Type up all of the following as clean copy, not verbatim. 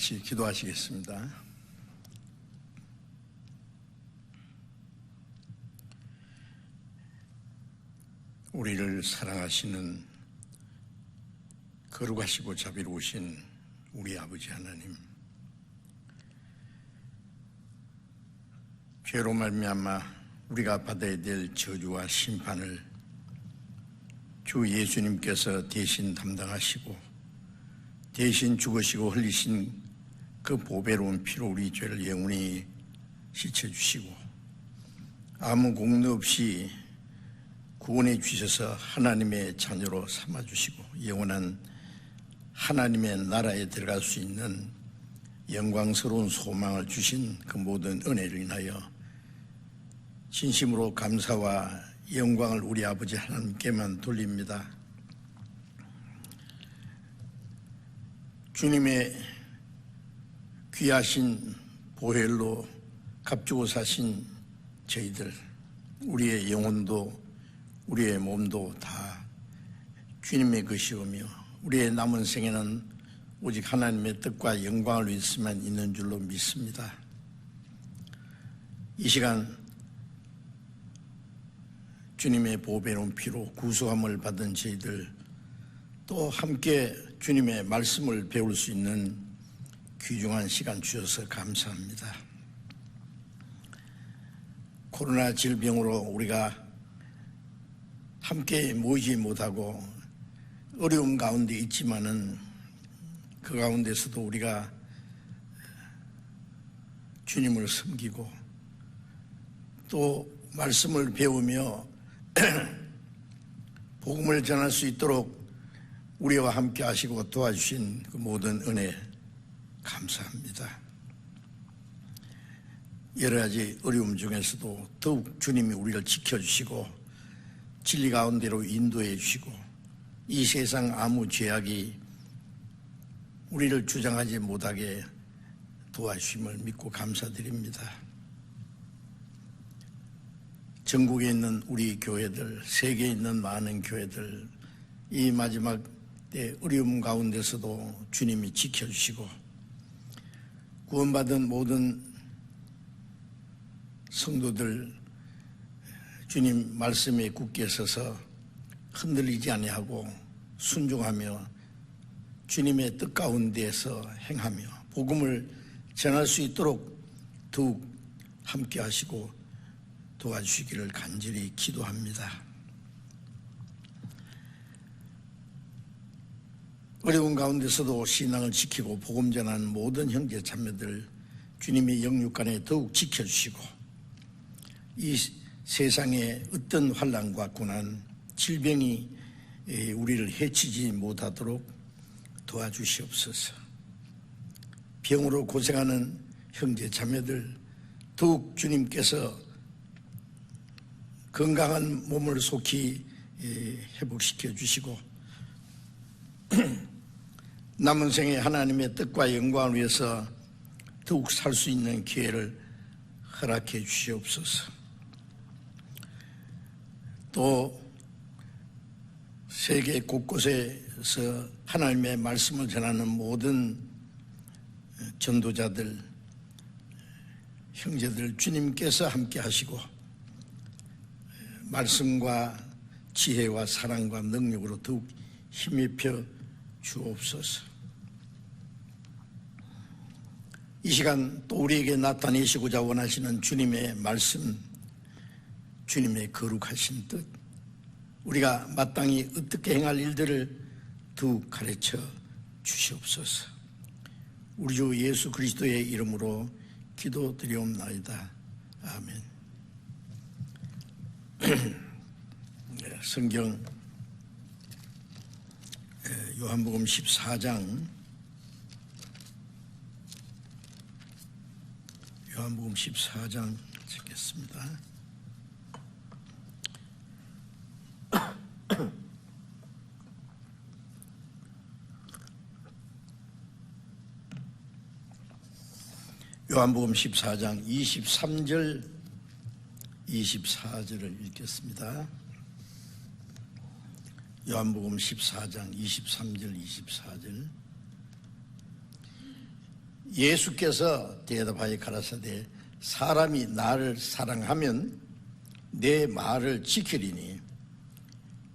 같이 기도하시겠습니다. 우리를 사랑하시는 거룩하시고 자비로우신 우리 아버지 하나님, 죄로 말미암아 우리가 받아야 될 저주와 심판을 주 예수님께서 대신 담당하시고 대신 죽으시고 흘리신 그 보배로운 피로 우리 죄를 영원히 씻어주시고 아무 공로 없이 구원해 주셔서 하나님의 자녀로 삼아주시고 영원한 하나님의 나라에 들어갈 수 있는 영광스러운 소망을 주신 그 모든 은혜를 인하여 진심으로 감사와 영광을 우리 아버지 하나님께만 돌립니다. 주님의 귀하신 보혈로 값주고 사신 저희들, 우리의 영혼도 우리의 몸도 다 주님의 것이오며 우리의 남은 생에는 오직 하나님의 뜻과 영광을 위해서만 있는 줄로 믿습니다. 이 시간 주님의 보배로운 피로 구속함을 받은 저희들, 또 함께 주님의 말씀을 배울 수 있는 귀중한 시간 주셔서 감사합니다. 코로나 질병으로 우리가 함께 모이지 못하고 어려움 가운데 있지만은 그 가운데서도 우리가 주님을 섬기고 또 말씀을 배우며 복음을 전할 수 있도록 우리와 함께 하시고 도와주신 그 모든 은혜 감사합니다. 여러 가지 어려움 중에서도 더욱 주님이 우리를 지켜주시고 진리 가운데로 인도해 주시고 이 세상 아무 죄악이 우리를 주장하지 못하게 도와주심을 믿고 감사드립니다. 전국에 있는 우리 교회들, 세계에 있는 많은 교회들, 이 마지막 때 어려움 가운데서도 주님이 지켜주시고 구원받은 모든 성도들 주님 말씀에 굳게 서서 흔들리지 아니하고 순종하며 주님의 뜻 가운데에서 행하며 복음을 전할 수 있도록 더욱 함께 하시고 도와주시기를 간절히 기도합니다. 어려운 가운데서도 신앙을 지키고 복음 전하는 모든 형제 자매들 주님의 영육간에 더욱 지켜주시고 이 세상의 어떤 환난과 고난, 질병이 우리를 해치지 못하도록 도와주시옵소서. 병으로 고생하는 형제 자매들 더욱 주님께서 건강한 몸을 속히 회복시켜 주시고 남은 생에 하나님의 뜻과 영광을 위해서 더욱 살 수 있는 기회를 허락해 주시옵소서. 또 세계 곳곳에서 하나님의 말씀을 전하는 모든 전도자들, 형제들 주님께서 함께 하시고 말씀과 지혜와 사랑과 능력으로 더욱 힘입혀 주옵소서. 이 시간 또 우리에게 나타내시고자 원하시는 주님의 말씀, 주님의 거룩하신 뜻, 우리가 마땅히 어떻게 행할 일들을 더욱 가르쳐 주시옵소서. 우리 주 예수 그리스도의 이름으로 기도드리옵나이다. 아멘. 성경 요한복음 14장 읽겠습니다. 요한복음 14장 23절 24절을 읽겠습니다. 요한복음 14장 23절 24절 예수께서 대답하여 가라사대 사람이 나를 사랑하면 내 말을 지키리니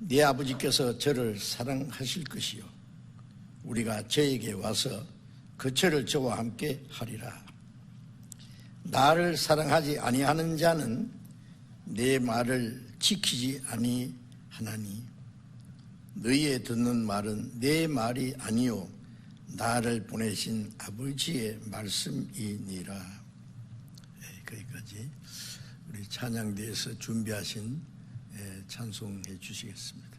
내 아버지께서 저를 사랑하실 것이요 우리가 저에게 와서 그 저를 저와 함께 하리라. 나를 사랑하지 아니하는 자는 내 말을 지키지 아니하나니 너희의 듣는 말은 내 말이 아니요 나를 보내신 아버지의 말씀이니라. 거기까지 우리 찬양대에서 준비하신 찬송해 주시겠습니다.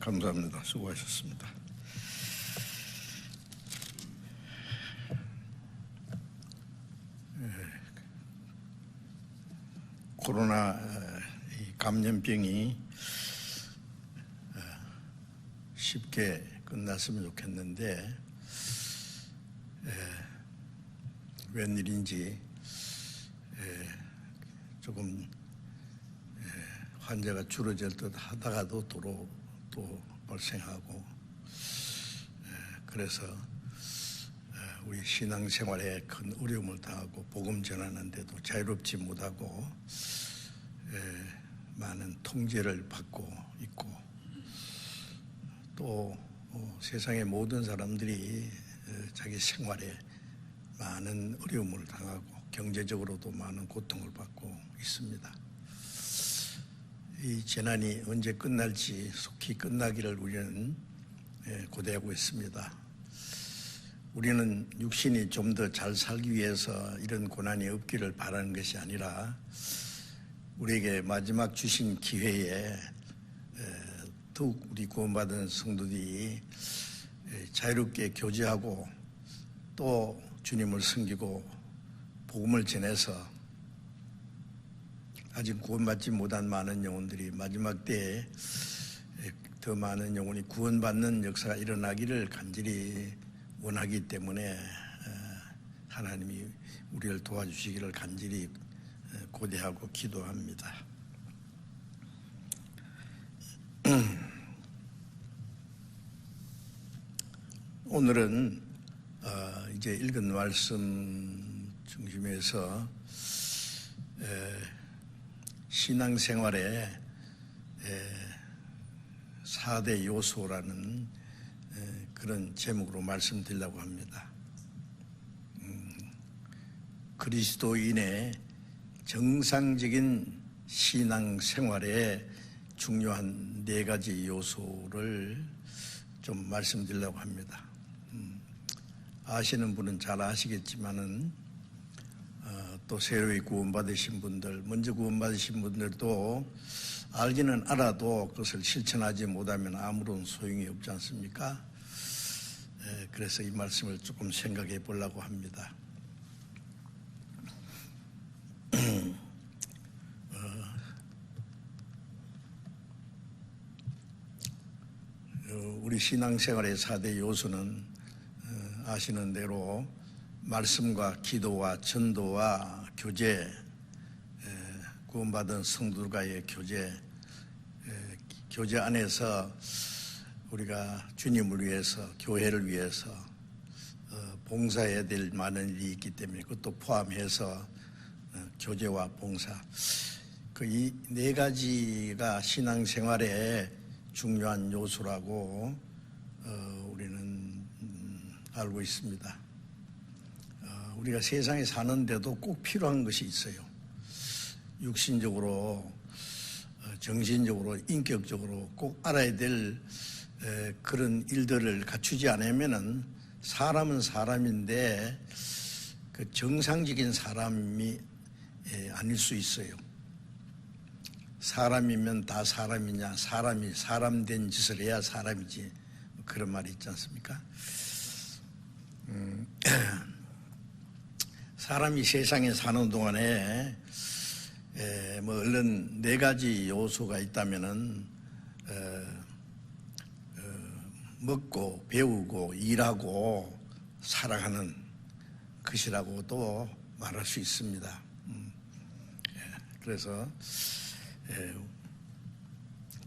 감사합니다. 수고하셨습니다. 코로나 감염병이 쉽게 끝났으면 좋겠는데 웬일인지 조금 환자가 줄어질 듯 하다가도 또 발생하고, 그래서 우리 신앙생활에 큰 어려움을 당하고 복음 전하는데도 자유롭지 못하고 많은 통제를 받고 있고, 또 세상의 모든 사람들이 자기 생활에 많은 어려움을 당하고 경제적으로도 많은 고통을 받고 있습니다. 이 재난이 언제 끝날지 속히 끝나기를 우리는 고대하고 있습니다. 우리는 육신이 좀 더 잘 살기 위해서 이런 고난이 없기를 바라는 것이 아니라 우리에게 마지막 주신 기회에 더욱 우리 구원받은 성도들이 자유롭게 교제하고 또 주님을 섬기고 복음을 전해서 아직 구원받지 못한 많은 영혼들이 마지막 때에 더 많은 영혼이 구원받는 역사가 일어나기를 간절히 원하기 때문에 하나님이 우리를 도와주시기를 간절히 고대하고 기도합니다. 오늘은 이제 읽은 말씀 중심에서 신앙생활의 4대 요소라는 그런 제목으로 말씀드리려고 합니다. 그리스도인의 정상적인 신앙생활의 중요한 4가지 요소를 좀 말씀드리려고 합니다. 아시는 분은 잘 아시겠지만은 또 새로이 구원받으신 분들, 먼저 구원받으신 분들도 알기는 알아도 그것을 실천하지 못하면 아무런 소용이 없지 않습니까? 그래서 이 말씀을 조금 생각해 보려고 합니다. 우리 신앙생활의 4대 요소는 아시는 대로 말씀과 기도와 전도와 교제, 구원받은 성도들과의 교제 안에서 우리가 주님을 위해서, 교회를 위해서 봉사해야 될 많은 일이 있기 때문에 그것도 포함해서 교제와 봉사, 그 이 4가지가 신앙생활의 중요한 요소라고 우리는 알고 있습니다. 우리가 세상에 사는데도 꼭 필요한 것이 있어요. 육신적으로, 정신적으로, 인격적으로 꼭 알아야 될 그런 일들을 갖추지 않으면은 사람은 사람인데 그 정상적인 사람이 아닐 수 있어요. 사람이면 다 사람이냐, 사람이 사람된 짓을 해야 사람이지, 그런 말이 있지 않습니까? 사람이 세상에 사는 동안에 얼른 4가지 요소가 있다면은 먹고 배우고 일하고 살아가는 것이라고도 말할 수 있습니다. 그래서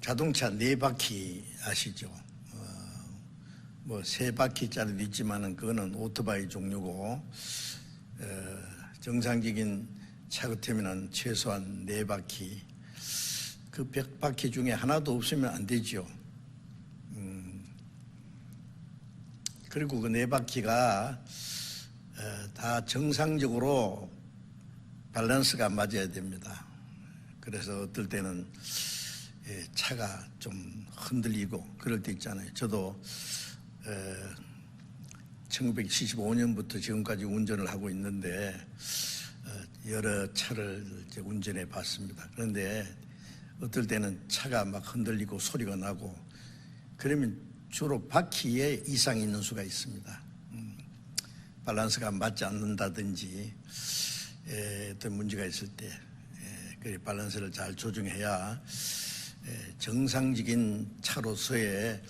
자동차 4바퀴 아시죠? 뭐 3바퀴짜리도 있지만은 그거는 오토바이 종류고, 정상적인 차 같으면은 최소한 4바퀴, 그 100바퀴 중에 하나도 없으면 안 되죠. 그리고 그 4바퀴가 다 정상적으로 밸런스가 맞아야 됩니다. 그래서 어떨 때는 차가 좀 흔들리고 그럴 때 있잖아요. 저도 1975년부터 지금까지 운전을 하고 있는데 여러 차를 이제 운전해 봤습니다. 그런데 어떨 때는 차가 막 흔들리고 소리가 나고 그러면 주로 바퀴에 이상이 있는 수가 있습니다. 밸런스가 맞지 않는다든지 어떤 문제가 있을 때 그 밸런스를 잘 조정해야 정상적인 차로서의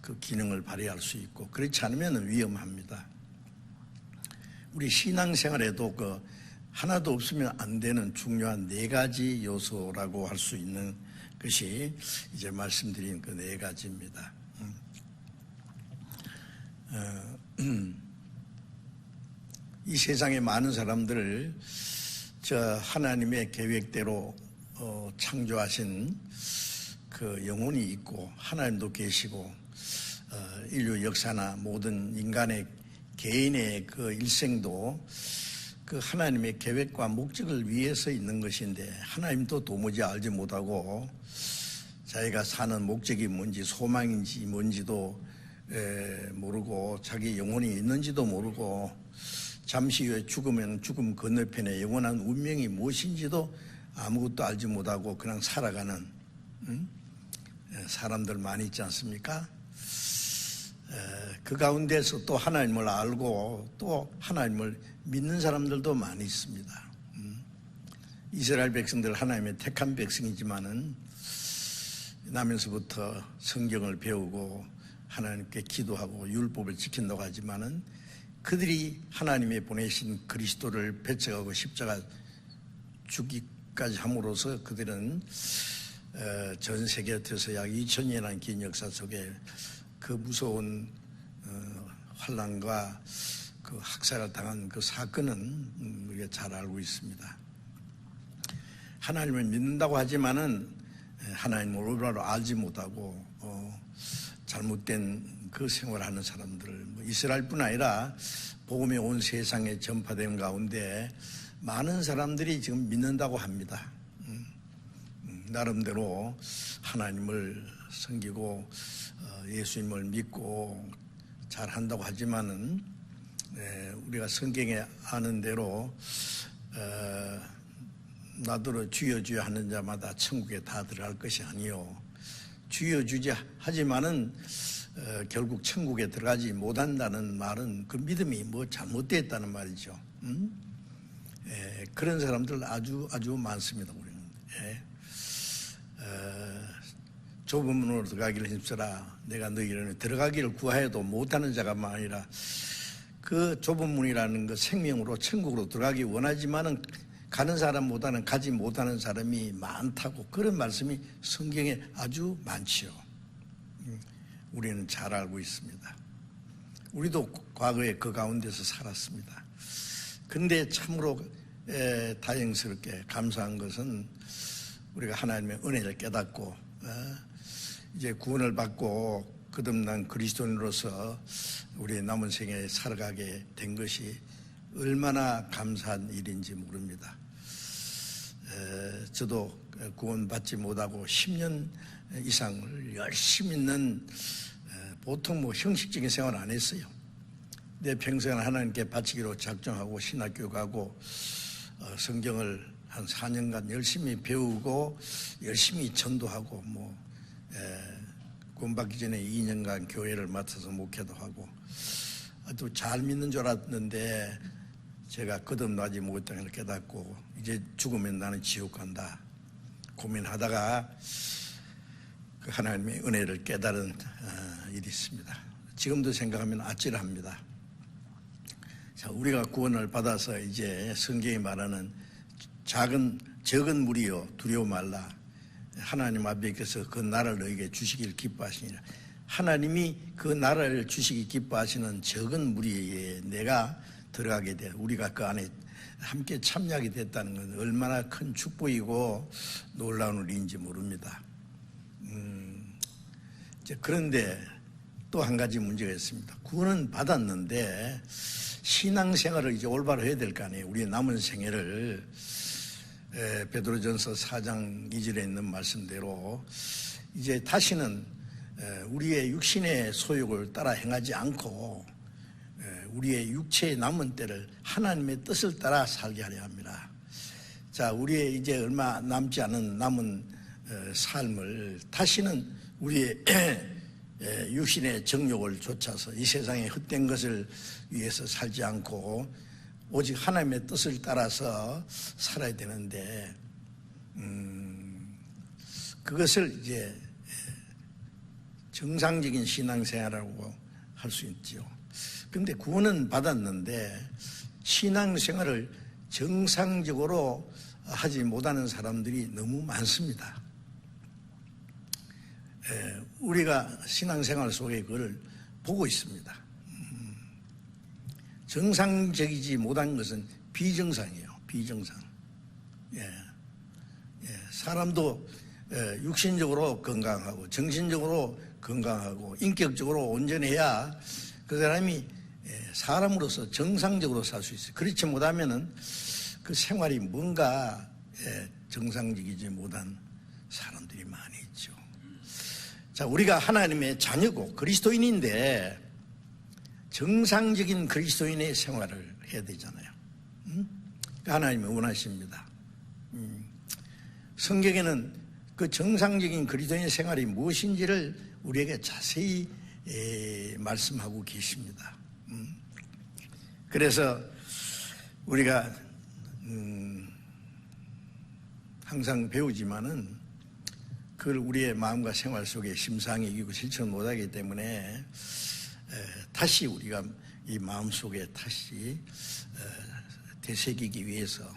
그 기능을 발휘할 수 있고, 그렇지 않으면 위험합니다. 우리 신앙생활에도 그 하나도 없으면 안 되는 중요한 4가지 요소라고 할 수 있는 것이 이제 말씀드린 그 4가지입니다. 이 세상에 많은 사람들을 저 하나님의 계획대로 창조하신 그 영혼이 있고 하나님도 계시고 인류 역사나 모든 인간의 개인의 그 일생도 그 하나님의 계획과 목적을 위해서 있는 것인데, 하나님도 도무지 알지 못하고 자기가 사는 목적이 뭔지 소망인지 뭔지도 모르고 자기 영혼이 있는지도 모르고 잠시 후에 죽으면 죽음 건너편에 영원한 운명이 무엇인지도 아무것도 알지 못하고 그냥 살아가는 사람들 많이 있지 않습니까? 그 가운데서 또 하나님을 알고 또 하나님을 믿는 사람들도 많이 있습니다. 이스라엘 백성들 하나님의 택한 백성이지만은 나면서부터 성경을 배우고 하나님께 기도하고 율법을 지킨다고 하지만은 그들이 하나님의 보내신 그리스도를 배척하고 십자가 죽기까지 함으로써 그들은 전 세계에서 약 2000년이라는 긴 역사 속에 그 무서운 환난과 그 학살을 당한 그 사건은 우리가 잘 알고 있습니다. 하나님을 믿는다고 하지만은 하나님을 올바로 알지 못하고 잘못된 그 생활하는 사람들, 이스라엘뿐 아니라 복음이 온 세상에 전파된 가운데 많은 사람들이 지금 믿는다고 합니다. 나름대로 하나님을 섬기고 예수님을 믿고 잘한다고 하지만은 우리가 성경에 아는 대로 나더러 주여 주여 하는 자마다 천국에 다 들어갈 것이 아니요, 주여 주여 하지만은 결국 천국에 들어가지 못한다는 말은 그 믿음이 뭐 잘못되었다는 말이죠. 그런 사람들 아주 많습니다. 우리는 좁은 문으로 들어가기를 힘쓰라. 내가 너희를 들어가기를 구하여도 못하는 자가 아니라, 그 좁은 문이라는 그 생명으로 천국으로 들어가기 원하지만은 가는 사람보다는 가지 못하는 사람이 많다고, 그런 말씀이 성경에 아주 많지요. 우리는 잘 알고 있습니다. 우리도 과거에 그 가운데서 살았습니다. 그런데 참으로 다행스럽게 감사한 것은 우리가 하나님의 은혜를 깨닫고 이제 구원을 받고 거듭난 그리스도인으로서 우리의 남은 생에 살아가게 된 것이 얼마나 감사한 일인지 모릅니다. 저도 구원받지 못하고 10년 이상을 열심히 있는 보통 뭐 형식적인 생활 안 했어요. 내 평생을 하나님께 바치기로 작정하고 신학교 가고 성경을 한 4년간 열심히 배우고 열심히 전도하고 구원받기 전에 2년간 교회를 맡아서 목회도 하고 아주 잘 믿는 줄 알았는데 제가 거듭나지 못했다는 걸 깨닫고 이제 죽으면 나는 지옥 간다 고민하다가 그 하나님의 은혜를 깨달은 일이 있습니다. 지금도 생각하면 아찔합니다. 자, 우리가 구원을 받아서 이제 성경이 말하는 적은 무리여 두려워 말라. 하나님 앞에서 그 나라를 너에게 주시길 기뻐하시니라. 하나님이 그 나라를 주시기 기뻐하시는 적은 무리에 내가 들어가게 돼. 우리가 그 안에 함께 참여하게 됐다는 건 얼마나 큰 축복이고 놀라운 일인지 모릅니다. 그런데 또 한 가지 문제가 있습니다. 구원은 받았는데 신앙생활을 이제 올바로 해야 될 거 아니에요. 우리의 남은 생애를 베드로전서 4장 2절에 있는 말씀대로 이제 다시는 우리의 육신의 소욕을 따라 행하지 않고 우리의 육체의 남은 때를 하나님의 뜻을 따라 살게 하려 합니다. 자, 우리의 이제 얼마 남지 않은 남은 삶을 다시는 우리의 육신의 정욕을 좇아서 이 세상의 헛된 것을 위해서 살지 않고 오직 하나님의 뜻을 따라서 살아야 되는데 그것을 이제 정상적인 신앙생활이라고 할 수 있죠. 그런데 구원은 받았는데 신앙생활을 정상적으로 하지 못하는 사람들이 너무 많습니다. 우리가 신앙생활 속에 그걸 보고 있습니다. 정상적이지 못한 것은 비정상이에요. 비정상. 사람도 육신적으로 건강하고 정신적으로 건강하고 인격적으로 온전해야 그 사람이 사람으로서 정상적으로 살 수 있어요. 그렇지 못하면은 그 생활이 뭔가 정상적이지 못한 사람들이 많이 있죠. 자, 우리가 하나님의 자녀고 그리스도인인데 정상적인 그리스도인의 생활을 해야 되잖아요. 하나님이 원하십니다. 성경에는 그 정상적인 그리스도인의 생활이 무엇인지를 우리에게 자세히 말씀하고 계십니다. 그래서 우리가 항상 배우지만은 그걸 우리의 마음과 생활 속에 심상히 이기고 실천 못하기 때문에 다시 우리가 이 마음 속에 다시 되새기기 위해서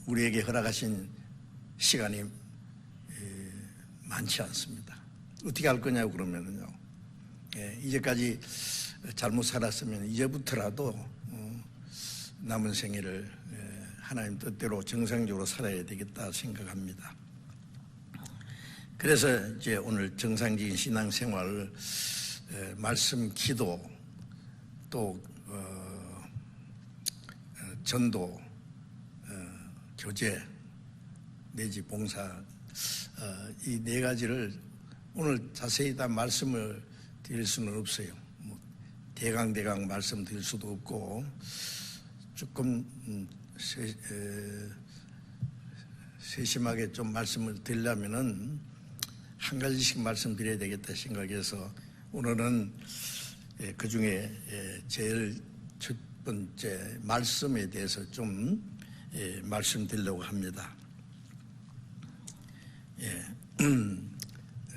우리에게 허락하신 시간이 많지 않습니다. 어떻게 할 거냐고 그러면은요, 이제까지 잘못 살았으면 이제부터라도 남은 생애를 하나님 뜻대로 정상적으로 살아야 되겠다 생각합니다. 그래서 이제 오늘 정상적인 신앙생활, 말씀, 기도, 또 전도, 교제 내지 봉사, 이 네 가지를 오늘 자세히 다 말씀을 드릴 수는 없어요. 뭐 대강 말씀드릴 수도 없고 조금 세심하게 좀 말씀을 드리려면은 한 가지씩 말씀드려야 되겠다 생각해서 오늘은 그 중에 제일 첫 번째 말씀에 대해서 좀 말씀드리려고 합니다.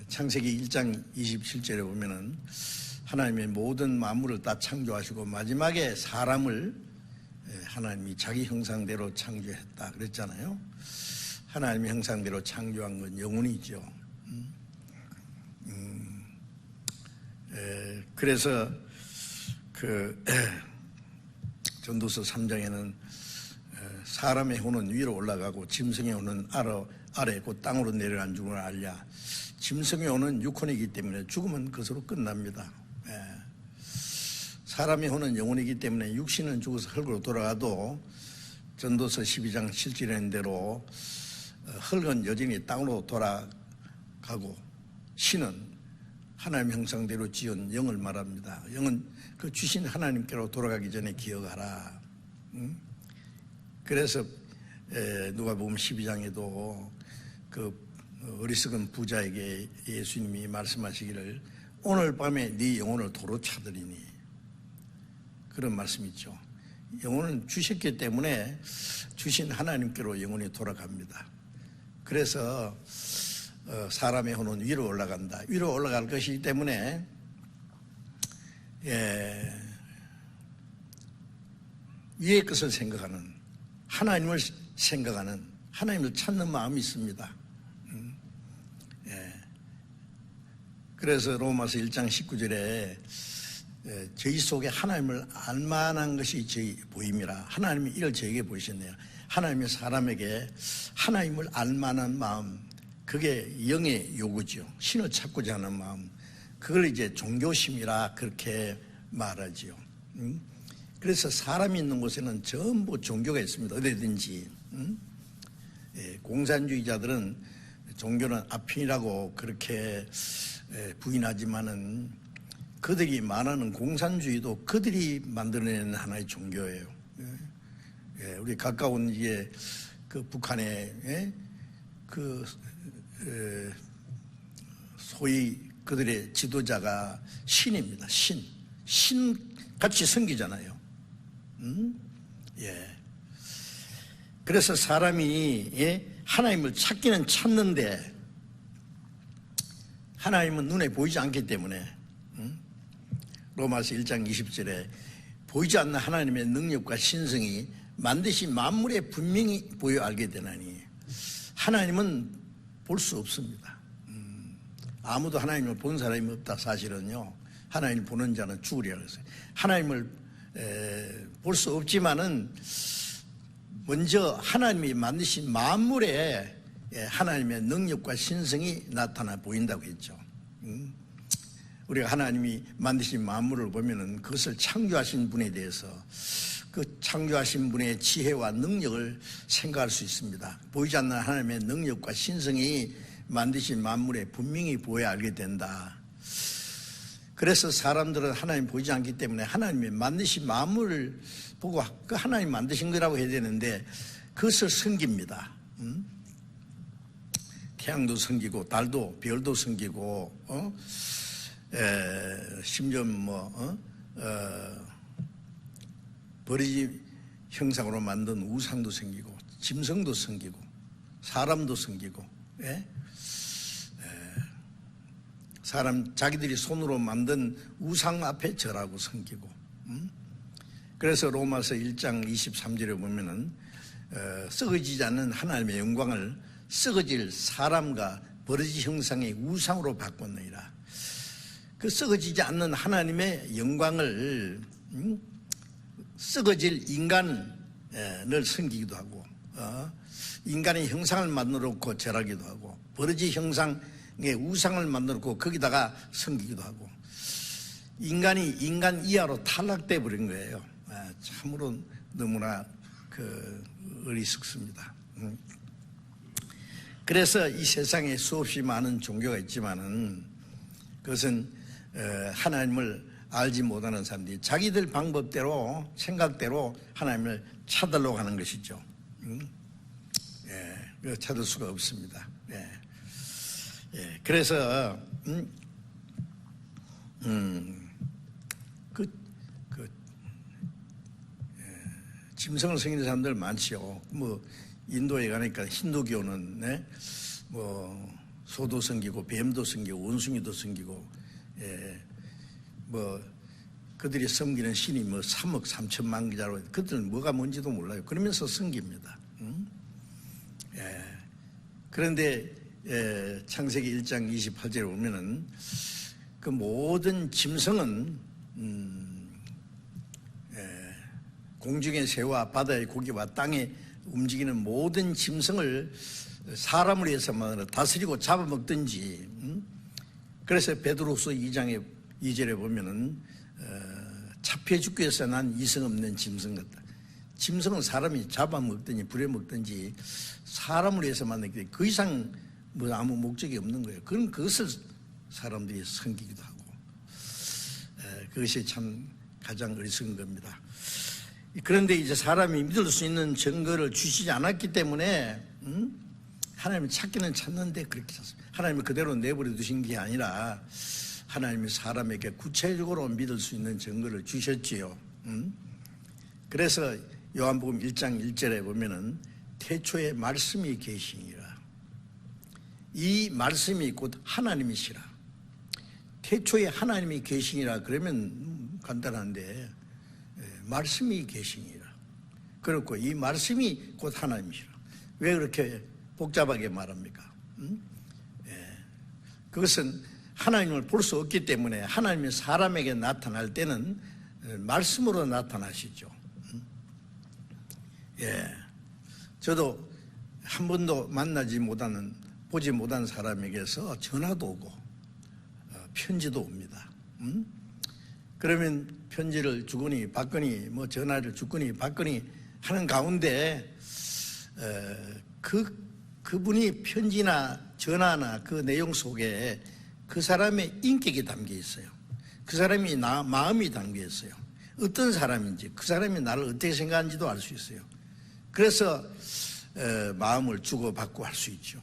창세기 1장 27절에 보면은 하나님의 모든 만물을 다 창조하시고 마지막에 사람을 하나님이 자기 형상대로 창조했다 그랬잖아요. 하나님의 형상대로 창조한 건 영혼이죠. 그래서 그 전도서 3장에는 사람의 혼은 위로 올라가고 짐승의 혼은 아래 곧 땅으로 내려간 줄을 알랴. 짐승의 혼은 육혼이기 때문에 죽으면 그것으로 끝납니다. 사람의 혼은 영혼이기 때문에 육신은 죽어서 흙으로 돌아가도 전도서 12장 7절에 있는 대로 흙은 여전히 땅으로 돌아가고 신은 하나님 형상대로 지은 영을 말합니다. 영은 그 주신 하나님께로 돌아가기 전에 기억하라. 그래서 누가복음 12장에도 그 어리석은 부자에게 예수님이 말씀하시기를 오늘 밤에 네 영혼을 도로 차들이니, 그런 말씀이 있죠. 영혼은 주셨기 때문에 주신 하나님께로 영혼이 돌아갑니다. 그래서 사람의 혼은 위로 올라간다. 위로 올라갈 것이기 때문에 위의 것을 생각하는, 하나님을 생각하는, 하나님을 찾는 마음이 있습니다. 그래서 로마서 1장 19절에 저희 속에 하나님을 알만한 것이 저희 보임이라. 하나님이 이걸 저에게 보이셨네요. 하나님이 사람에게 하나님을 알만한 마음, 그게 영의 요구죠. 신을 찾고자 하는 마음, 그걸 이제 종교심이라 그렇게 말하지요. 그래서 사람이 있는 곳에는 전부 종교가 있습니다. 어디든지. 공산주의자들은 종교는 아핀이라고 그렇게 부인하지만은 그들이 말하는 공산주의도 그들이 만들어낸 하나의 종교예요. 우리 가까운 이제 그 북한의 그 소위 그들의 지도자가 신입니다. 신 같이 섬기잖아요. 그래서 사람이 하나님을 찾기는 찾는데 하나님은 눈에 보이지 않기 때문에 로마서 1장 20절에 보이지 않는 하나님의 능력과 신성이 만드신 만물에 분명히 보여 알게 되나니, 하나님은 볼 수 없습니다. 아무도 하나님을 본 사람이 없다. 사실은요, 하나님을 보는 자는 죽으리라 그랬어요. 하나님을 볼 수 없지만은 먼저 하나님이 만드신 만물에 하나님의 능력과 신성이 나타나 보인다고 했죠. 우리가 하나님이 만드신 만물을 보면은 그것을 창조하신 분에 대해서, 그 창조하신 분의 지혜와 능력을 생각할 수 있습니다. 보이지 않는 하나님의 능력과 신성이 만드신 만물에 분명히 보여 알게 된다. 그래서 사람들은 하나님 보이지 않기 때문에 하나님이 만드신 만물을 보고 그 하나님 만드신 거라고 해야 되는데 그것을 섬깁니다. 태양도 섬기고 달도 별도 섬기고 심지어 버리지 형상으로 만든 우상도 섬기고 짐승도 섬기고 사람도 섬기고 사람 자기들이 손으로 만든 우상 앞에 절하고 섬기고. 그래서 로마서 1장 23절에 보면은 썩어지지 않는 하나님의 영광을 썩어질 사람과 버러지 형상의 우상으로 바꿨느니라. 그 썩어지지 않는 하나님의 영광을 썩어질 인간을 섬기기도 하고, 인간의 형상을 만들어 놓고 절하기도 하고, 버러지 형상의 우상을 만들어 놓고 거기다가 섬기기도 하고, 인간이 인간 이하로 탈락돼 버린 거예요. 참으로 너무나 어리석습니다. 그래서 이 세상에 수없이 많은 종교가 있지만은 그것은 하나님을 알지 못하는 사람들이 자기들 방법대로 생각대로 하나님을 찾으려고 하는 것이죠. 찾을 수가 없습니다. 그래서 짐승을 섬기는 사람들 많지요. 인도에 가니까 힌두교는 소도 섬기고 뱀도 섬기고 원숭이도 섬기고, 그들이 섬기는 신이 3억 3천만 개자로, 그들은 뭐가 뭔지도 몰라요. 그러면서 섬깁니다. 그런데 창세기 1장 28절에 보면은 그 모든 짐승은 공중의 새와 바다의 고기와 땅에 움직이는 모든 짐승을 사람을 위해서만 다스리고 잡아먹든지. 그래서 베드로서 2장의 2절에 보면은 잡혀 죽기 위해서 난 이성 없는 짐승 같다. 짐승은 사람이 잡아먹든지 부려먹든지 사람을 위해서 만들기 때문에 그 이상 아무 목적이 없는 거예요. 그것을 사람들이 섬기기도 하고, 그것이 참 가장 어리석은 겁니다. 그런데 이제 사람이 믿을 수 있는 증거를 주시지 않았기 때문에 하나님을 찾기는 찾는데 그렇게 찾습니다. 하나님을 그대로 내버려 두신 게 아니라 하나님이 사람에게 구체적으로 믿을 수 있는 증거를 주셨지요. 그래서 요한복음 1장 1절에 보면은 태초에 말씀이 계시니라. 이 말씀이 곧 하나님이시라. 태초에 하나님이 계시니라 그러면 간단한데 말씀이 계시니라. 그렇고 이 말씀이 곧 하나님이시라. 왜 그렇게 복잡하게 말합니까? 그것은 하나님을 볼 수 없기 때문에 하나님이 사람에게 나타날 때는 말씀으로 나타나시죠. 저도 한 번도 만나지 못하는, 보지 못한 사람에게서 전화도 오고 편지도 옵니다. 그러면 편지를 주거니 받거니 뭐 전화를 주거니 받거니 하는 가운데 그분이 편지나 전화나 그 내용 속에 그 사람의 인격이 담겨 있어요. 그 사람이 마음이 담겨 있어요. 어떤 사람인지, 그 사람이 나를 어떻게 생각하는지도 알 수 있어요. 그래서 마음을 주고받고 할 수 있죠.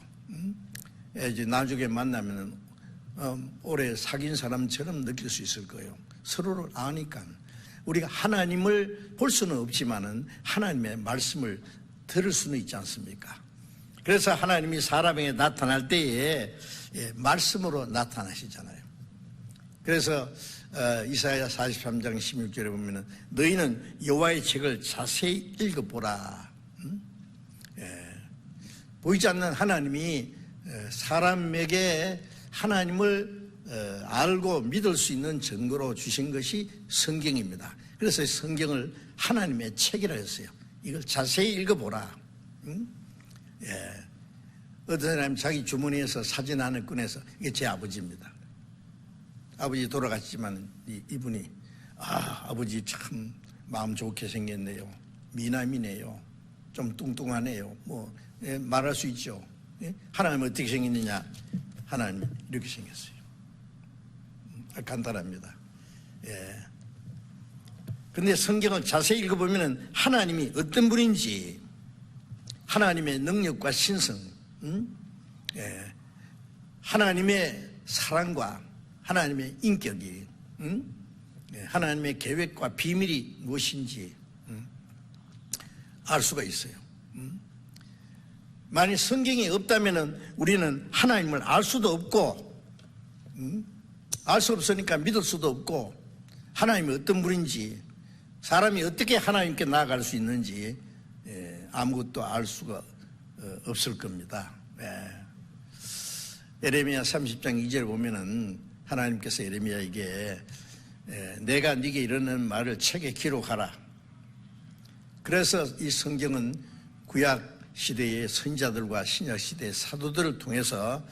이제 나중에 만나면 오래 사귄 사람처럼 느낄 수 있을 거예요. 서로를 아니까. 우리가 하나님을 볼 수는 없지만은 하나님의 말씀을 들을 수는 있지 않습니까? 그래서 하나님이 사람에게 나타날 때에 말씀으로 나타나시잖아요. 그래서 이사야 43장 16절에 보면은 너희는 여호와의 책을 자세히 읽어보라. 보이지 않는 하나님이 사람에게 하나님을 알고 믿을 수 있는 증거로 주신 것이 성경입니다. 그래서 성경을 하나님의 책이라 했어요. 이걸 자세히 읽어보라. 어떤 사람이 자기 주머니에서 사진 하나 꺼내서, 이게 제 아버지입니다. 아버지 돌아가셨지만 이분이 아버지 참 마음 좋게 생겼네요. 미남이네요. 좀 뚱뚱하네요. 뭐 말할 수 있죠. 하나님 어떻게 생겼느냐? 하나님 이렇게 생겼어요. 간단합니다. 근데 성경을 자세히 읽어보면 하나님이 어떤 분인지, 하나님의 능력과 신성, 하나님의 사랑과 하나님의 인격이, 하나님의 계획과 비밀이 무엇인지 알 수가 있어요. 만약 성경이 없다면 우리는 하나님을 알 수도 없고, 알 수 없으니까 믿을 수도 없고, 하나님이 어떤 분인지, 사람이 어떻게 하나님께 나아갈 수 있는지 아무것도 알 수가 없을 겁니다. 예레미야 30장 2절 보면은 하나님께서 예레미야에게 내가 네게 이르는 말을 책에 기록하라. 그래서 이 성경은 구약 시대의 선지자들과 신약 시대의 사도들을 통해서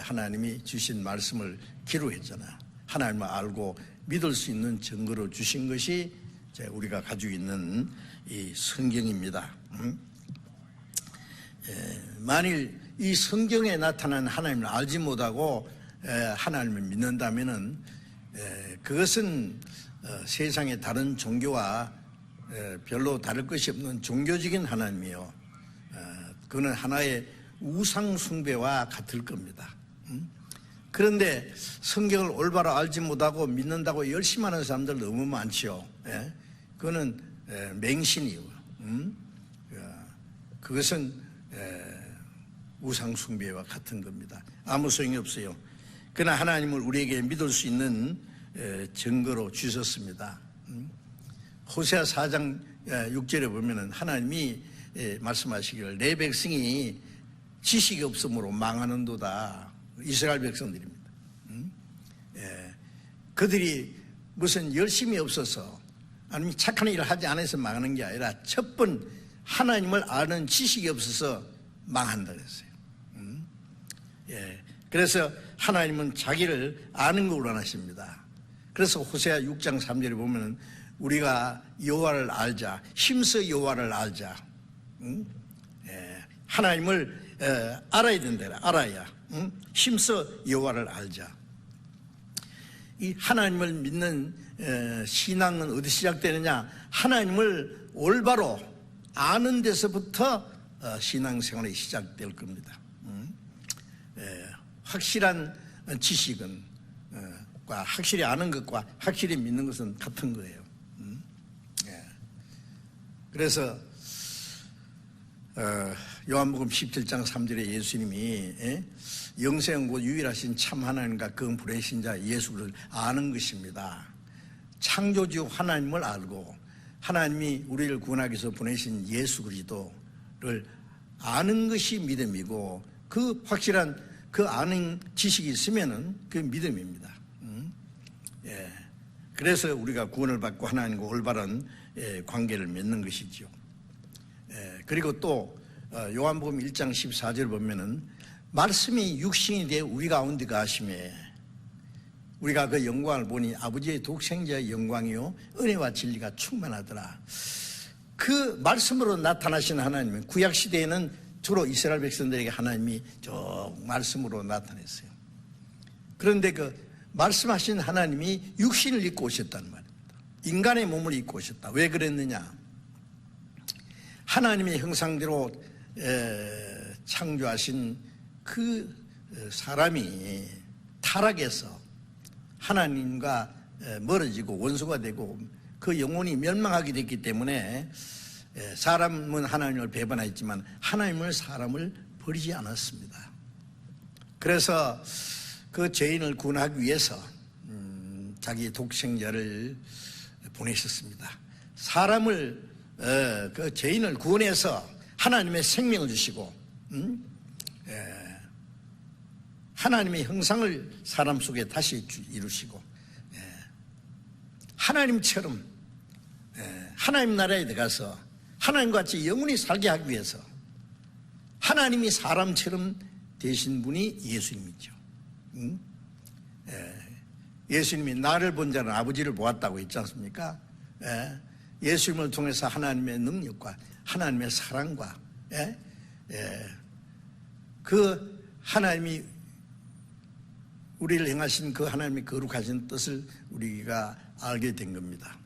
하나님이 주신 말씀을 기록했잖아요. 하나님을 알고 믿을 수 있는 증거로 주신 것이 우리가 가지고 있는 이 성경입니다. 만일 이 성경에 나타난 하나님을 알지 못하고 하나님을 믿는다면은 그것은 세상의 다른 종교와 별로 다를 것이 없는 종교적인 하나님이요. 그거는 하나의 우상 숭배와 같을 겁니다. 그런데 성경을 올바로 알지 못하고 믿는다고 열심히 하는 사람들 너무 많지요. 그거는 맹신이요. 그것은 우상 숭배와 같은 겁니다. 아무 소용이 없어요. 그러나 하나님을 우리에게 믿을 수 있는 증거로 주셨습니다. 호세아 4장 6절에 보면은 하나님이 말씀하시기를 내 백성이 지식이 없으므로 망하는도다. 이스라엘 백성들입니다. 그들이 무슨 열심이 없어서 아니면 착한 일을 하지 않아서 망하는 게 아니라 첫번 하나님을 아는 지식이 없어서 망한다 그랬어요. 그래서 하나님은 자기를 아는 걸 원하십니다. 그래서 호세아 6장 3절에 보면 우리가 여호와를 알자, 힘써 여호와를 알자. 하나님을 알아야 된다. 알아야 힘써 여호와를 알자. 이 하나님을 믿는 신앙은 어디 시작되느냐? 하나님을 올바로 아는 데서부터 신앙생활이 시작될 겁니다. 확실한 지식은 확실히 아는 것과 확실히 믿는 것은 같은 거예요. 그래서 요한복음 17장 3절에 예수님이 영생 곧 유일하신 참 하나님과 그 보내신 자 예수를 아는 것입니다. 창조주 하나님을 알고 하나님이 우리를 구원하기 위해서 보내신 예수 그리스도를 아는 것이 믿음이고 그 확실한 그 아는 지식이 있으면은 그 믿음입니다. 예. 그래서 우리가 구원을 받고 하나님과 올바른 관계를 맺는 것이죠. 예. 그리고 또 요한복음 1장 14절 보면은 말씀이 육신이 되어 우리 가운데 가심에 우리가 그 영광을 보니 아버지의 독생자의 영광이요 은혜와 진리가 충만하더라. 그 말씀으로 나타나신 하나님은 구약시대에는 주로 이스라엘 백성들에게 하나님이 저 말씀으로 나타냈어요. 그런데 그 말씀하신 하나님이 육신을 입고 오셨다는 말입니다. 인간의 몸을 입고 오셨다. 왜 그랬느냐? 하나님의 형상대로 창조하신 그 사람이 타락해서 하나님과 멀어지고 원수가 되고 그 영혼이 멸망하게 됐기 때문에 사람은 하나님을 배반했지만 하나님을 사람을 버리지 않았습니다. 그래서 그 죄인을 구원하기 위해서 자기 독생자를 보내셨습니다. 사람을 그 죄인을 구원해서 하나님의 생명을 주시고 하나님의 형상을 사람 속에 다시 이루시고 하나님처럼 하나님 나라에 들어가서 하나님과 같이 영원히 살게 하기 위해서 하나님이 사람처럼 되신 분이 예수님이죠. 예수님이 나를 본 자는 아버지를 보았다고 했지 않습니까? 예수님을 통해서 하나님의 능력과 하나님의 사랑과 그 하나님이 우리를 행하신 그 하나님의 거룩하신 뜻을 우리가 알게 된 겁니다.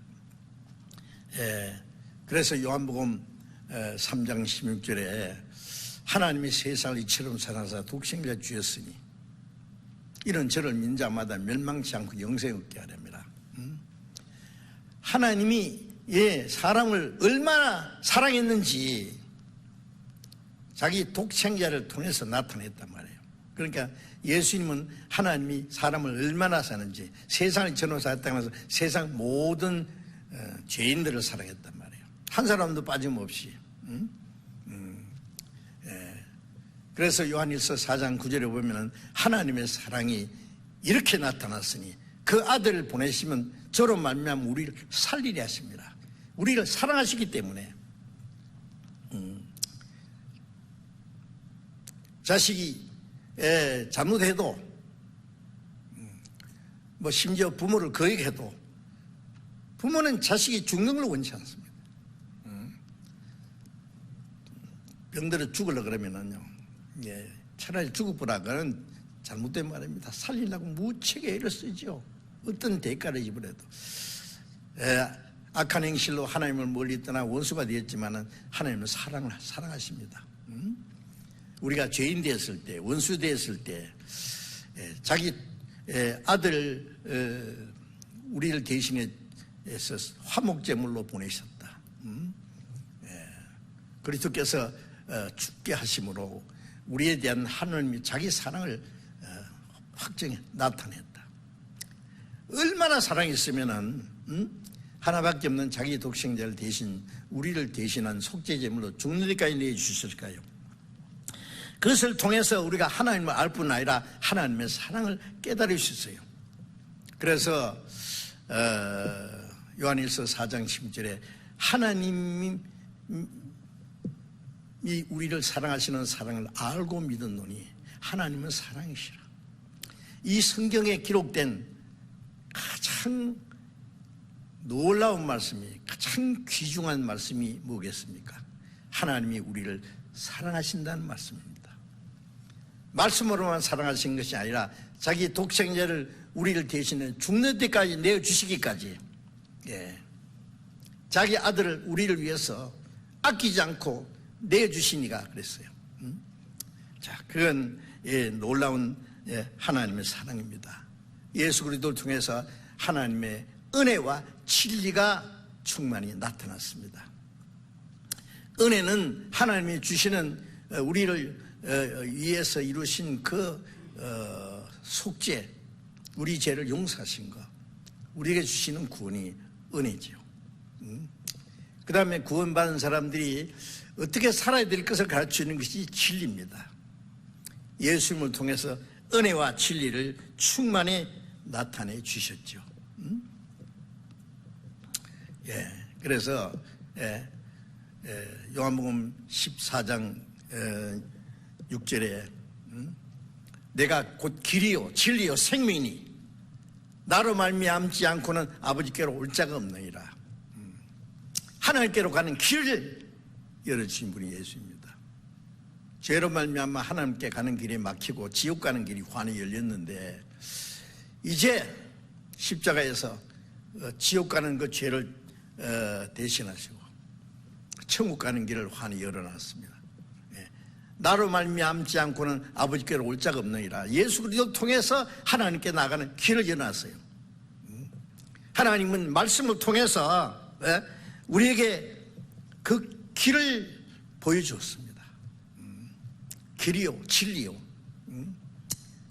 그래서 요한복음 3장 16절에 하나님이 세상을 이처럼 사랑하사 독생자 주셨으니 이런 저를 믿는 자마다 멸망치 않고 영생을 얻게 하렵니다. 하나님이 사람을 얼마나 사랑했는지 자기 독생자를 통해서 나타냈단 말이에요. 그러니까 예수님은 하나님이 사람을 얼마나 사는지 세상을 전후 사랑해서 세상 모든 죄인들을 사랑했단 말이에요. 한 사람도 빠짐없이. 그래서 요한일서 4장 9절에 보면 하나님의 사랑이 이렇게 나타났으니 그 아들을 보내시면 저로 말미암아 우리를 살리려 하십니다. 우리를 사랑하시기 때문에 자식이 잘못해도 뭐 심지어 부모를 거역해도 부모는 자식이 죽는 걸 원치 않습니다. 병들어 죽으려고 그러면은요, 차라리 죽어보라. 그는 잘못된 말입니다. 살리려고 무척의 애를 쓰죠. 어떤 대가를 입으려도. 악한 행실로 하나님을 멀리 떠나 원수가 되었지만은 하나님은 사랑하십니다. 우리가 죄인 되었을 때, 원수 되었을 때, 자기 아들 우리를 대신해서 화목제물로 보내셨다. 그리스도께서 죽게 하심으로 우리에 대한 하나님이 자기 사랑을 확정해 나타냈다. 얼마나 사랑했으면은 하나밖에 없는 자기 독생자를 대신 우리를 대신한 속죄제물로 죽는 데까지 내주셨을까요? 그것을 통해서 우리가 하나님을 알 뿐 아니라 하나님의 사랑을 깨달을 수 있어요. 그래서 요한일서 4장 10절에 하나님이 우리를 사랑하시는 사랑을 알고 믿었노니 하나님은 사랑이시라. 이 성경에 기록된 가장 놀라운 말씀이, 가장 귀중한 말씀이 뭐겠습니까? 하나님이 우리를 사랑하신다는 말씀입니다. 말씀으로만 사랑하신 것이 아니라 자기 독생자를 우리를 대신해 죽는 데까지 내어주시기까지, 자기 아들을 우리를 위해서 아끼지 않고 내어주시니가 그랬어요. 자, 그건 놀라운 하나님의 사랑입니다. 예수 그리스도를 통해서 하나님의 은혜와 진리가 충만히 나타났습니다. 은혜는 하나님이 주시는 우리를 위해서 이루신 그 속죄, 우리 죄를 용서하신 것. 우리에게 주시는 구원이 은혜지요. 그 다음에 구원받은 사람들이 어떻게 살아야 될 것을 가르치는 것이 진리입니다. 예수님을 통해서 은혜와 진리를 충만히 나타내 주셨죠. 그래서 요한복음 14장 6절에 내가 곧 길이요 진리요 생명이니 나로 말미암지 않고는 아버지께로 올 자가 없느니라. 하나님께로 가는 길을 열어주신 분이 예수입니다. 죄로 말미암아 하나님께 가는 길이 막히고 지옥 가는 길이 환히 열렸는데 이제 십자가에서 지옥 가는 그 죄를 대신하시고 천국 가는 길을 환히 열어놨습니다. 나로 말미암지 않고는 아버지께로 올 자가 없느니라. 예수 그리스도를 통해서 하나님께 나가는 길을 열어놨어요. 하나님은 말씀을 통해서 우리에게 그 길을 보여주었습니다. 길이요 진리요.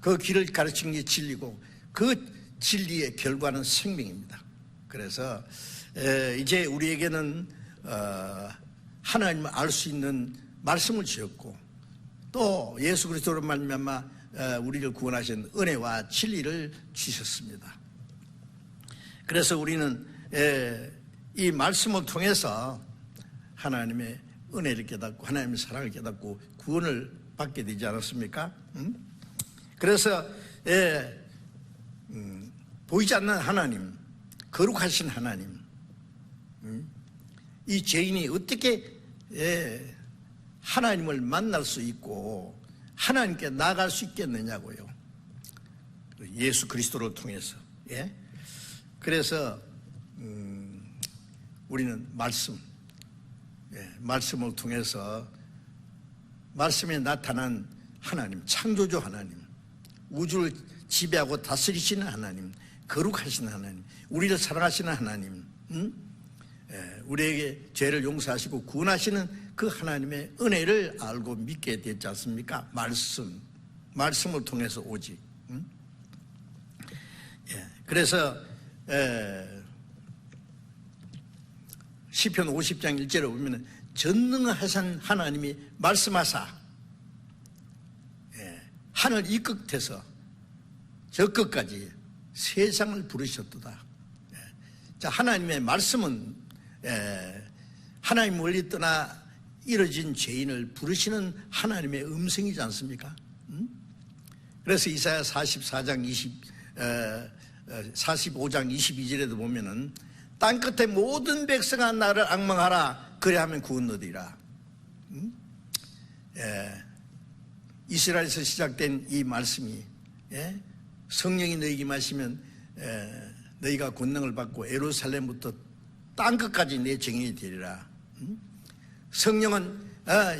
그 길을 가르치는 게 진리고 그 진리의 결과는 생명입니다. 그래서 이제 우리에게는 하나님을 알 수 있는 말씀을 주셨고 또 예수 그리스도로 말미암아 우리를 구원하신 은혜와 진리를 주셨습니다. 그래서 우리는 이 말씀을 통해서 하나님의 은혜를 깨닫고 하나님의 사랑을 깨닫고 구원을 받게 되지 않았습니까? 그래서 보이지 않는 하나님, 거룩하신 하나님, 이 죄인이 어떻게 하나님을 만날 수 있고 하나님께 나아갈 수 있겠느냐고요. 예수 그리스도를 통해서. 그래서 우리는 말씀을 통해서 말씀에 나타난 하나님, 창조주 하나님, 우주를 지배하고 다스리시는 하나님, 거룩하신 하나님, 우리를 사랑하시는 하나님, 우리에게 죄를 용서하시고 구원하시는 그 하나님의 은혜를 알고 믿게 됐지 않습니까? 말씀을 통해서 오직. 그래서 시편 50장 1절에 보면 전능하신 하나님이 말씀하사 하늘 이 끝에서 저 끝까지 세상을 부르셨도다. 자, 하나님의 말씀은 하나님 멀리 떠나 이뤄진 죄인을 부르시는 하나님의 음성이지 않습니까? 그래서 이사야 45장 22절에도 보면은 땅 끝에 모든 백성아 나를 앙망하라 그래하면 구원 얻으리라. 이스라엘에서 시작된 이 말씀이 성령이 너희에게 임하시면 너희가 권능을 받고 예루살렘부터 땅 끝까지 내 증인이 되리라. 성령은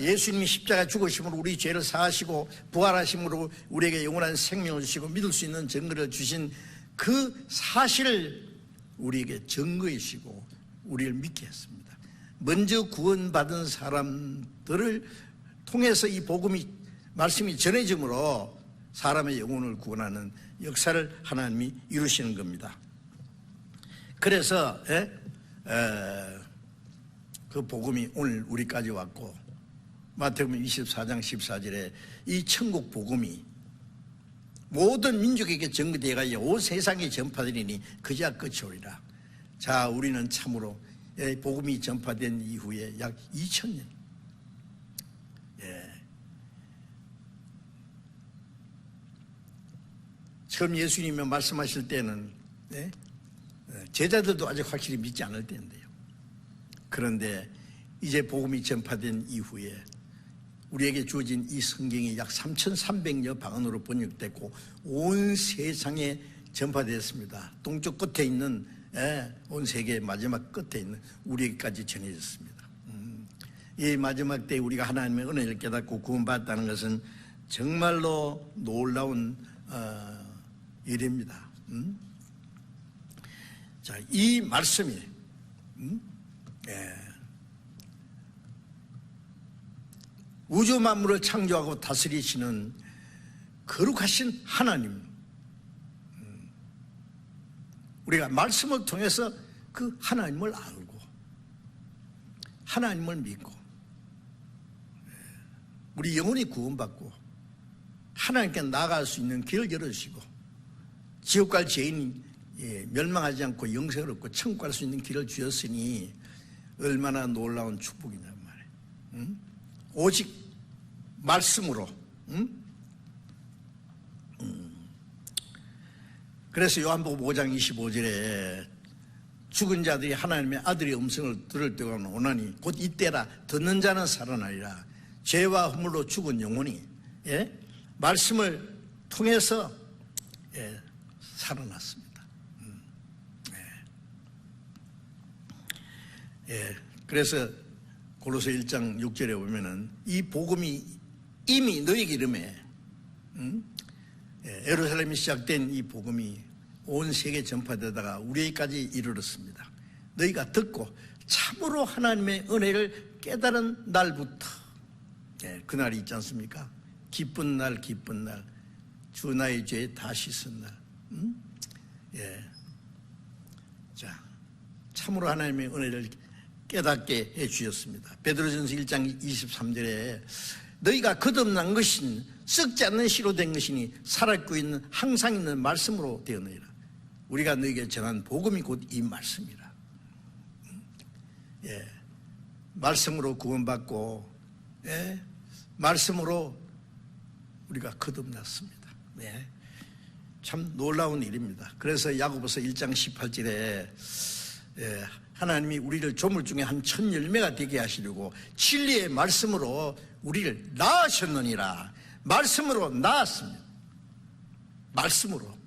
예수님이 십자가 죽으심으로 우리 죄를 사하시고 부활하심으로 우리에게 영원한 생명을 주시고 믿을 수 있는 증거를 주신 그 사실을 우리에게 증거해 주시고 우리를 믿게 했습니다. 먼저 구원받은 사람들을 통해서 이 복음이 말씀이 전해짐으로 사람의 영혼을 구원하는 역사를 하나님이 이루시는 겁니다. 그래서 그 복음이 오늘 우리까지 왔고 마태복음 24장 14절에 이 천국 복음이 모든 민족에게 전개되어 온 세상에 전파되리니 그제야 끝이 오리라. 자, 우리는 참으로 복음이 전파된 이후에 약 2000년 처음 예수님이 말씀하실 때는 제자들도 아직 확실히 믿지 않을 때인데요. 그런데 이제 복음이 전파된 이후에 우리에게 주어진 이 성경이 약 3,300여 방언으로 번역됐고 온 세상에 전파되었습니다. 동쪽 끝에 있는 온 세계의 마지막 끝에 있는 우리에게까지 전해졌습니다. 이 마지막 때 우리가 하나님의 은혜를 깨닫고 구원받았다는 것은 정말로 놀라운 일입니다. 자, 이 말씀이 우주 만물을 창조하고 다스리시는 거룩하신 하나님, 우리가 말씀을 통해서 그 하나님을 알고 하나님을 믿고 우리 영혼이 구원받고 하나님께 나아갈 수 있는 길을 열어주시고 지옥 갈 죄인이 멸망하지 않고 영생을 얻고 천국 갈 수 있는 길을 주셨으니 얼마나 놀라운 축복이냐 말이에요. 오직 말씀으로. 그래서 요한복음 5장 25절에 죽은 자들이 하나님의 아들의 음성을 들을 때가 오나니 곧 이때라 듣는 자는 살아나리라. 죄와 허물로 죽은 영혼이 말씀을 통해서 살아났습니다. 그래서 고로새 1장 6절에 보면은 이 복음이 이미 너희에게 이름에 예루살렘이 시작된 이 복음이 온 세계에 전파되다가 우리에게까지 이르렀습니다. 너희가 듣고 참으로 하나님의 은혜를 깨달은 날부터 그날이 있지 않습니까? 기쁜 날 기쁜 날 주 나의 죄 다 씻은 날. 자, 참으로 하나님의 은혜를 깨닫게 해주셨습니다. 베드로전서 1장 23절에 너희가 거듭난 것은 썩지 않는 씨로 된 것이니 살아있고 있는 항상 있는 말씀으로 되었느니라. 우리가 너희에게 전한 복음이 곧 이 말씀이라. 말씀으로 구원받고 말씀으로 우리가 거듭났습니다. 참 놀라운 일입니다. 그래서 야고보서 1장 18절에 하나님이 우리를 조물 중에 한 천 열매가 되게 하시려고 진리의 말씀으로 우리를 낳으셨느니라. 말씀으로 낳았습니다. 말씀으로.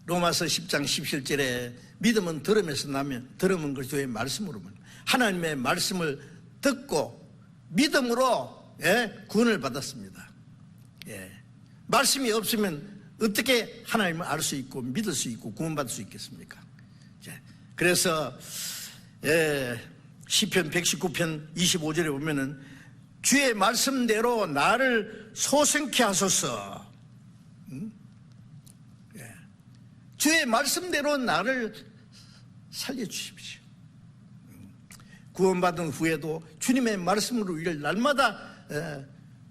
로마서 10장 17절에 믿음은 들음에서 나면 들음은 그리스도의 말씀으로만 하나님의 말씀을 듣고 믿음으로 구원을 받았습니다. 말씀이 없으면 어떻게 하나님을 알 수 있고 믿을 수 있고 구원받을 수 있겠습니까? 그래서 시편 119편 25절에 보면은 주의 말씀대로 나를 소생케 하소서. 주의 말씀대로 나를 살려주십시오. 구원받은 후에도 주님의 말씀으로 우리를 날마다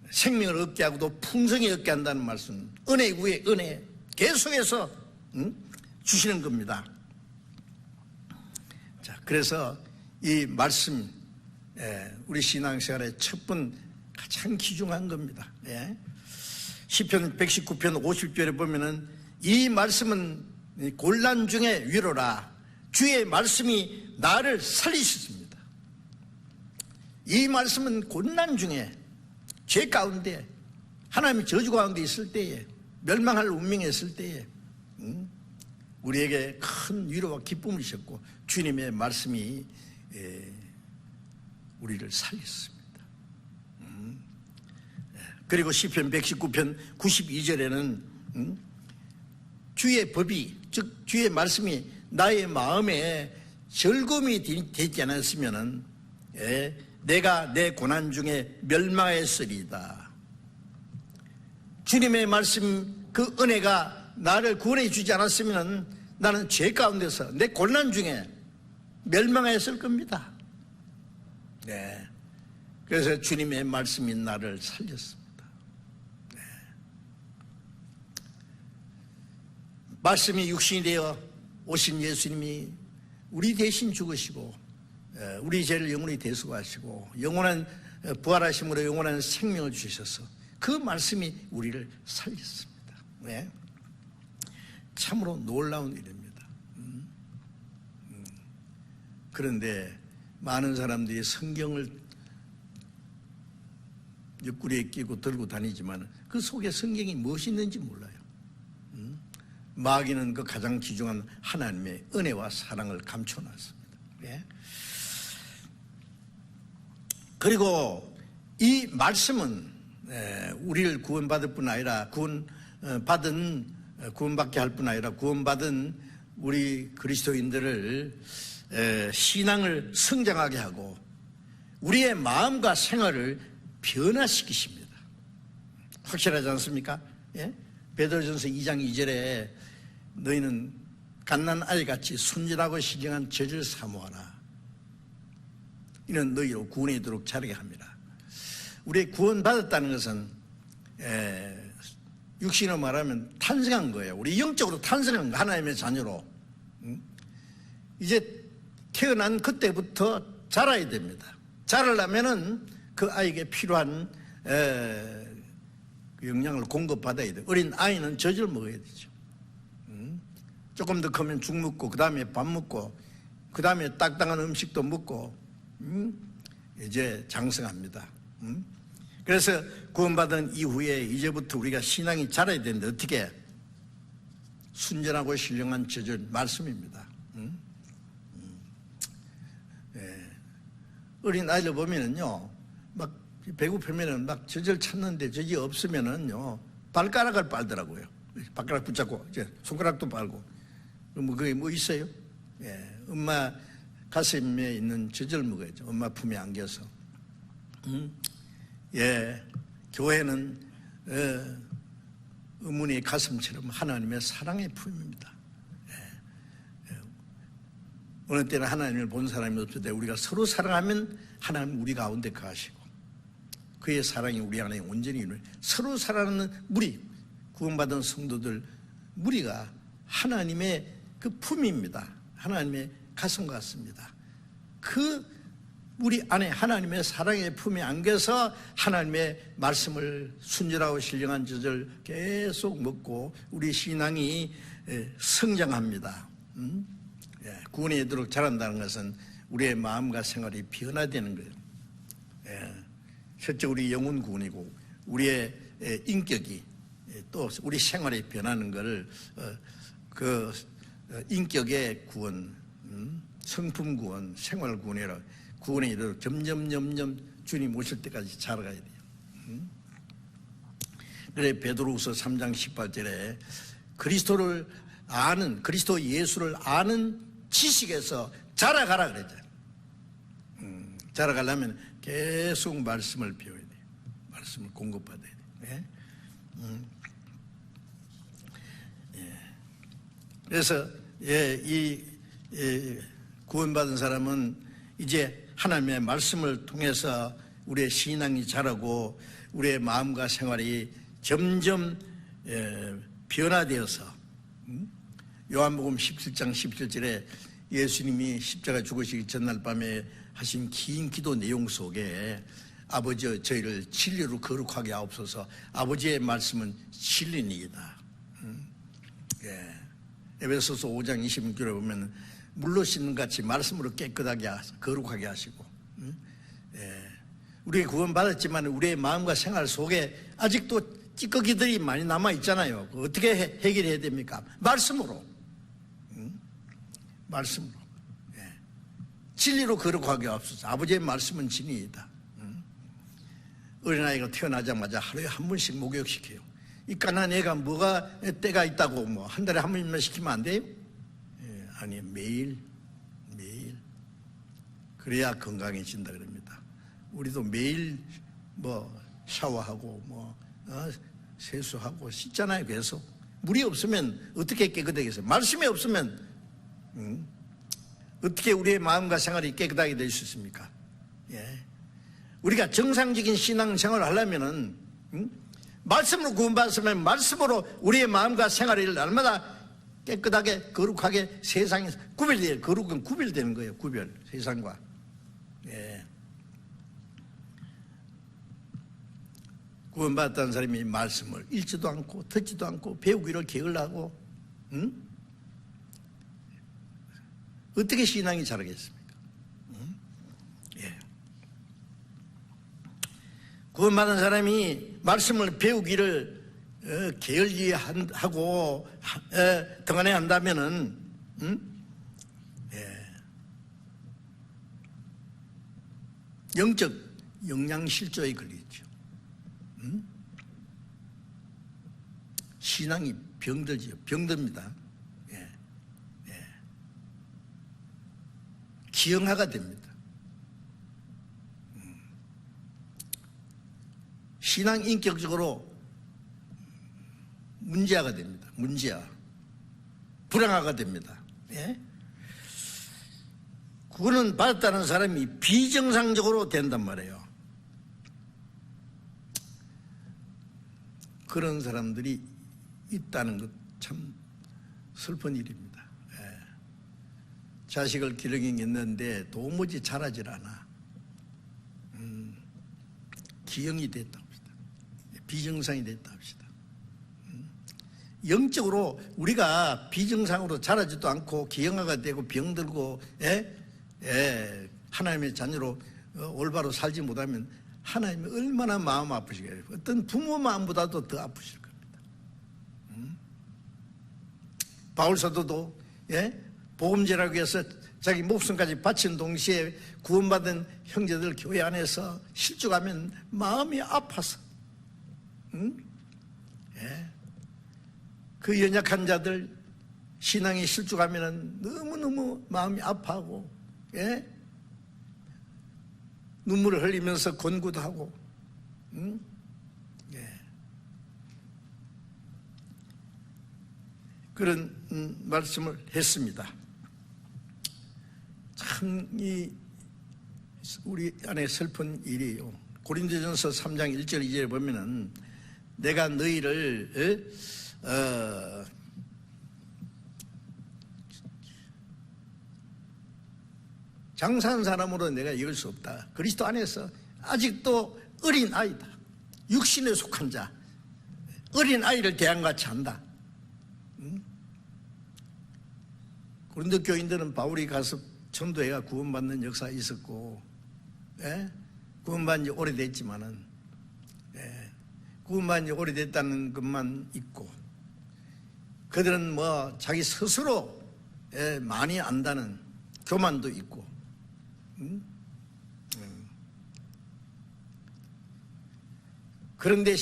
생명을 얻게 하고 또 풍성히 얻게 한다는 말씀, 은혜 위에 은혜 계속해서 주시는 겁니다. 자, 그래서 이 말씀 우리 신앙생활의 첫번 가장 귀중한 겁니다. 시편 119편 50절에 보면은 이 말씀은 곤란 중에 위로라. 주의 말씀이 나를 살리셨습니다. 이 말씀은 곤란 중에 죄 가운데 하나님의 저주 가운데 있을 때에 멸망할 운명에 있을 때에 우리에게 큰 위로와 기쁨을 주셨고 주님의 말씀이 우리를 살렸습니다. 그리고 시편 119편 92절에는 주의 법이 즉 주의 말씀이 나의 마음에 즐거움이 되지 않았으면 내가 내 고난 중에 멸망했으리다. 주님의 말씀 그 은혜가 나를 구원해 주지 않았으면 나는 죄 가운데서 내 고난 중에 멸망했을 겁니다. 그래서 주님의 말씀이 나를 살렸습니다. 말씀이 육신이 되어 오신 예수님이 우리 대신 죽으시고 우리 죄를 영원히 대속하시고 영원한 부활하심으로 영원한 생명을 주셔서 그 말씀이 우리를 살렸습니다. 참으로 놀라운 일입니다. 그런데 많은 사람들이 성경을 옆구리에 끼고 들고 다니지만 그 속에 성경이 무엇이 있는지 몰라요. 마귀는 그 가장 귀중한 하나님의 은혜와 사랑을 감춰놨습니다. 그리고 이 말씀은 우리를 구원받을 뿐 아니라 구원받게 할 뿐 아니라 구원받은 우리 그리스도인들을 신앙을 성장하게 하고 우리의 마음과 생활을 변화시키십니다. 확실하지 않습니까? 베드로전서 2장 2절에 너희는 갓난아이같이 순진하고 신령한 젖을 사모하라. 이는 너희로 구원에 이르도록 자라게 합니다. 우리 구원받았다는 것은 육신으로 말하면 탄생한 거예요. 우리 영적으로 탄생한 거, 하나님의 자녀로. 이제 태어난 그때부터 자라야 됩니다. 자라려면은 그 아이에게 필요한 영양을 공급받아야 돼요. 어린 아이는 젖을 먹어야 되죠. 조금 더 크면 죽 먹고, 그 다음에 밥 먹고, 그 다음에 딱딱한 음식도 먹고, 이제 장성합니다. 그래서 구원받은 이후에 이제부터 우리가 신앙이 자라야 되는데 어떻게? 순전하고 신령한 젖을 말씀입니다. 어린 아이를 보면은요, 막 배고프면은 막 젖을 찾는데 젖이 없으면은요, 발가락을 빨더라고요. 발가락 붙잡고, 이제 손가락도 빨고. 뭐, 그게 뭐 있어요? 엄마 가슴에 있는 젖을 먹어야죠. 엄마 품에 안겨서. 교회는, 어머니의 가슴처럼 하나님의 사랑의 품입니다. 어느 때는 하나님을 본 사람이 없을 때 우리가 서로 사랑하면 하나님 우리 가운데 거하시고 그의 사랑이 우리 안에 온전히 이루어요. 서로 사랑하는 무리, 구원받은 성도들 무리가 하나님의 그 품입니다. 하나님의 가슴 같습니다. 그 우리 안에 하나님의 사랑의 품에 안겨서 하나님의 말씀을 순전하고 신령한 젖을 계속 먹고 우리 신앙이 성장합니다. 구원에 이르도록 자란다는 것은 우리의 마음과 생활이 변화되는 거예요. 실제 우리 영혼 구원이고 우리의 인격이 또 우리 생활이 변하는 것을 그 인격의 구원, 성품 구원, 생활 구원이라 구원에 이르도록 점점 주님 오실 때까지 자라가야 돼요. 그래 베드로후서 3장 18절에 그리스도를 아는, 그리스도 예수를 아는 지식에서 자라가라 그랬죠. 자라가려면 계속 말씀을 배워야 돼요. 말씀을 공급받아야 돼요. 그래서 이 구원받은 사람은 이제 하나님의 말씀을 통해서 우리의 신앙이 자라고 우리의 마음과 생활이 점점 변화되어서 요한복음 17장 17절에 예수님이 십자가 죽으시기 전날 밤에 하신 긴 기도 내용 속에 아버지 저희를 진리로 거룩하게 하옵소서. 아버지의 말씀은 진리니이다. 에베소서 5장 26절에 보면 물로 씻는 같이 말씀으로 깨끗하게 거룩하게 하시고 우리 구원받았지만 우리의 마음과 생활 속에 아직도 찌꺼기들이 많이 남아있잖아요. 어떻게 해결해야 됩니까? 말씀으로. 말씀으로. 진리로 거룩하게 하옵소서. 아버지의 말씀은 진리이다. 어린아이가 태어나자마자 하루에 한 번씩 목욕시켜요. 이 까난 애가 뭐가 때가 있다고 뭐 한 달에 한 번만 시키면 안 돼요? 아니, 매일. 그래야 건강해진다 그럽니다. 우리도 매일 뭐 샤워하고 뭐 세수하고 씻잖아요. 계속 물이 없으면 어떻게 깨끗하겠어요? 말씀이 없으면 어떻게 우리의 마음과 생활이 깨끗하게 될 수 있습니까? 우리가 정상적인 신앙생활을 하려면은 말씀으로 구원받았으면 말씀으로 우리의 마음과 생활을 날마다 깨끗하게 거룩하게 세상에서 구별돼요. 거룩은 구별되는 거예요. 구별 세상과. 구원받았다는 사람이 말씀을 읽지도 않고 듣지도 않고 배우기를 게을러하고 어떻게 신앙이 자라겠습니까? 구원받은 사람이 말씀을 배우기를 게을리하고 등한해 한다면은 영적 영양실조에 걸리죠. 신앙이 병들지요. 병듭니다. 기형화가 됩니다. 신앙 인격적으로 문제아가 됩니다. 문제아. 불행하가 됩니다. 예? 구원은 받았다는 사람이 비정상적으로 된단 말이에요. 그런 사람들이 있다는 것 참 슬픈 일입니다. 예. 자식을 기르겠는데 도무지 자라질 않아. 기형이 됐다 합시다. 비정상이 됐다 합시다. 영적으로 우리가 비정상으로 자라지도 않고 기형아가 되고 병들고 하나님의 자녀로 올바로 살지 못하면 하나님이 얼마나 마음 아프시겠어요. 어떤 부모 마음보다도 더 아프실 겁니다. 바울 사도도 복음제라고 해서 자기 목숨까지 바친 동시에 구원받은 형제들 교회 안에서 실족하면 마음이 아파서 그 연약한 자들 신앙이 실족하면 너무너무 마음이 아파하고 눈물을 흘리면서 권고도 하고 그런 말씀을 했습니다. 참 우리 안에 슬픈 일이에요. 고린도전서 3장 1절 2절에 보면은 내가 너희를 장사한 사람으로 내가 이길 수 없다. 그리스도 안에서 아직도 어린 아이다. 육신에 속한 자, 어린 아이를 대항같이 한다. 고린도 교인들은 바울이 가서 전도회가 구원받는 역사가 있었고, 구원받은 지 오래됐지만은, 구원받은 지 오래됐다는 것만 있고, 그들은 뭐 자기 스스로 많이 안다는 교만도 있고, 그런데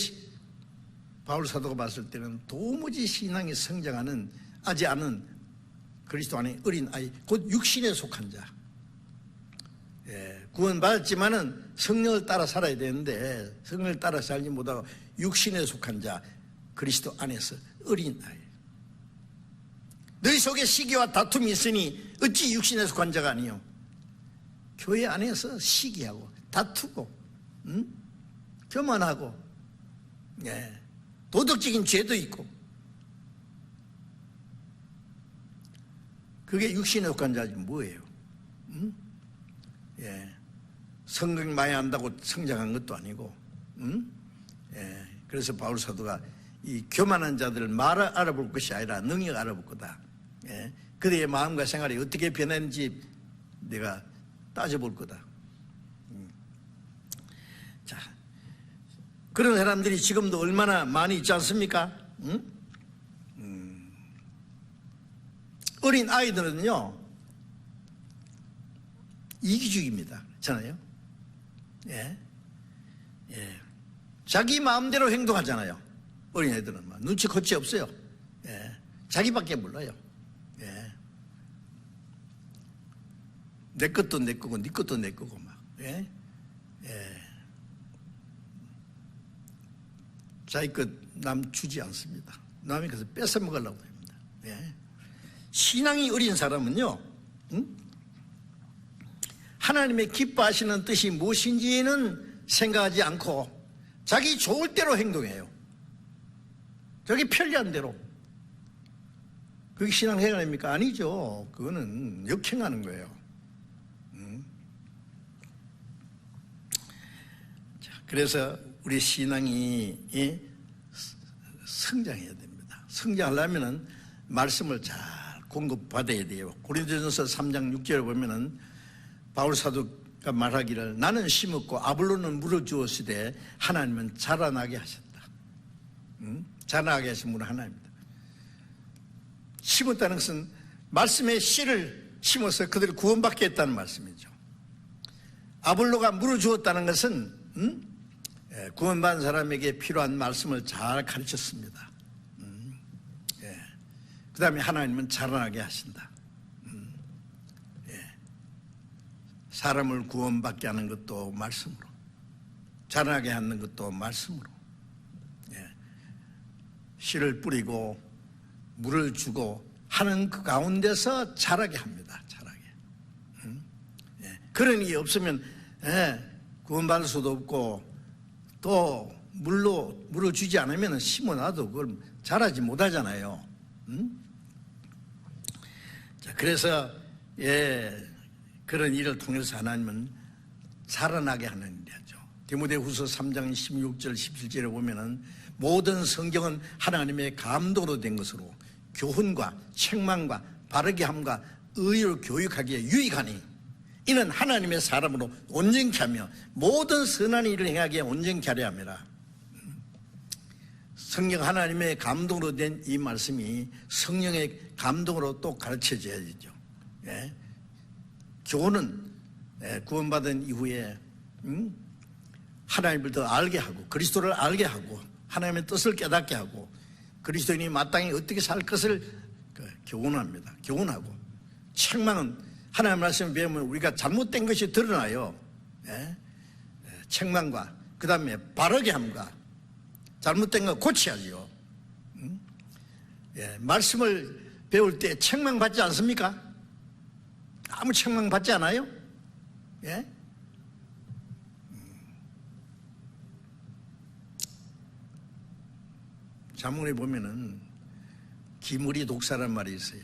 바울 사도가 봤을 때는 도무지 신앙이 성장하는 아직 않은 그리스도 안에 어린 아이, 곧 육신에 속한 자. 구원받았지만은 성령을 따라 살아야 되는데 성령을 따라 살지 못하고 육신에 속한 자, 그리스도 안에서 어린 아이. 너희 속에 시기와 다툼이 있으니 어찌 육신에 속한 자가 아니요. 교회 안에서 시기하고 다투고 교만하고 도덕적인 죄도 있고 그게 육신에 속한 자지 뭐예요? 성경 많이 안다고 성장한 것도 아니고 그래서 바울 사도가 이 교만한 자들을 말을 알아볼 것이 아니라 능력 알아볼 거다. 그들의 마음과 생활이 어떻게 변했는지 내가 따져볼 거다. 자, 그런 사람들이 지금도 얼마나 많이 있지 않습니까? 어린 아이들은요 이기주의입니다. 그렇잖아요. 자기 마음대로 행동하잖아요. 어린 애들은 막 눈치 거치 없어요. 자기밖에 몰라요. 내 것도 내 거고 네 것도 내 거고 막 자기 것 남 주지 않습니다. 남이 그래서 뺏어 먹으려고 합니다. 신앙이 어린 사람은요 하나님의 기뻐하시는 뜻이 무엇인지는 생각하지 않고 자기 좋을 대로 행동해요. 자기 편리한 대로. 그게 신앙생활 아닙니까? 아니죠. 그거는 역행하는 거예요. 자, 그래서 우리 신앙이 성장해야 됩니다. 성장하려면은 말씀을 잘 공급받아야 돼요. 고린도전서 3장 6절에 보면은 바울 사도가 말하기를 나는 심었고 아볼로는 물어 주었으되 하나님은 자라나게 하셨다. 자라나게 하신 분은 하나님입니다. 심었다는 것은 말씀의 씨를 심어서 그들을 구원받게 했다는 말씀이죠. 아볼로가 물어 주었다는 것은 구원받은 사람에게 필요한 말씀을 잘 가르쳤습니다. 그 다음에 하나님은 자라나게 하신다. 사람을 구원받게 하는 것도 말씀으로, 자라나게 하는 것도 말씀으로. 씨를 뿌리고 물을 주고 하는 그 가운데서 자라게 합니다. 자라게. 그런 일이 없으면 구원받을 수도 없고 또 물을 주지 않으면 심어놔도 그걸 자라지 못하잖아요. 자, 그래서 그런 일을 통해서 하나님은 자라나게 하는 일이죠. 디모데후서 3장 16절 17절에 보면은 모든 성경은 하나님의 감동으로 된 것으로 교훈과 책망과 바르게 함과 의로 교육하기에 유익하니 이는 하나님의 사람으로 온전케 하며 모든 선한 일을 행하기에 온전케 하려 함이라. 성경 하나님의 감동으로 된 이 말씀이 성령의 감동으로 또 가르쳐져야죠. 교훈은 구원받은 이후에 하나님을 더 알게 하고 그리스도를 알게 하고 하나님의 뜻을 깨닫게 하고 그리스도인이 마땅히 어떻게 살 것을 교훈합니다. 교훈하고 책망은 하나님 말씀을 배우면 우리가 잘못된 것이 드러나요. 책망과 그 다음에 바르게 함과 잘못된 거 고쳐야죠. 말씀을 배울 때 책망 받지 않습니까? 아무 책망 받지 않아요? 자문에 보면은 기무리 독사란 말이 있어요.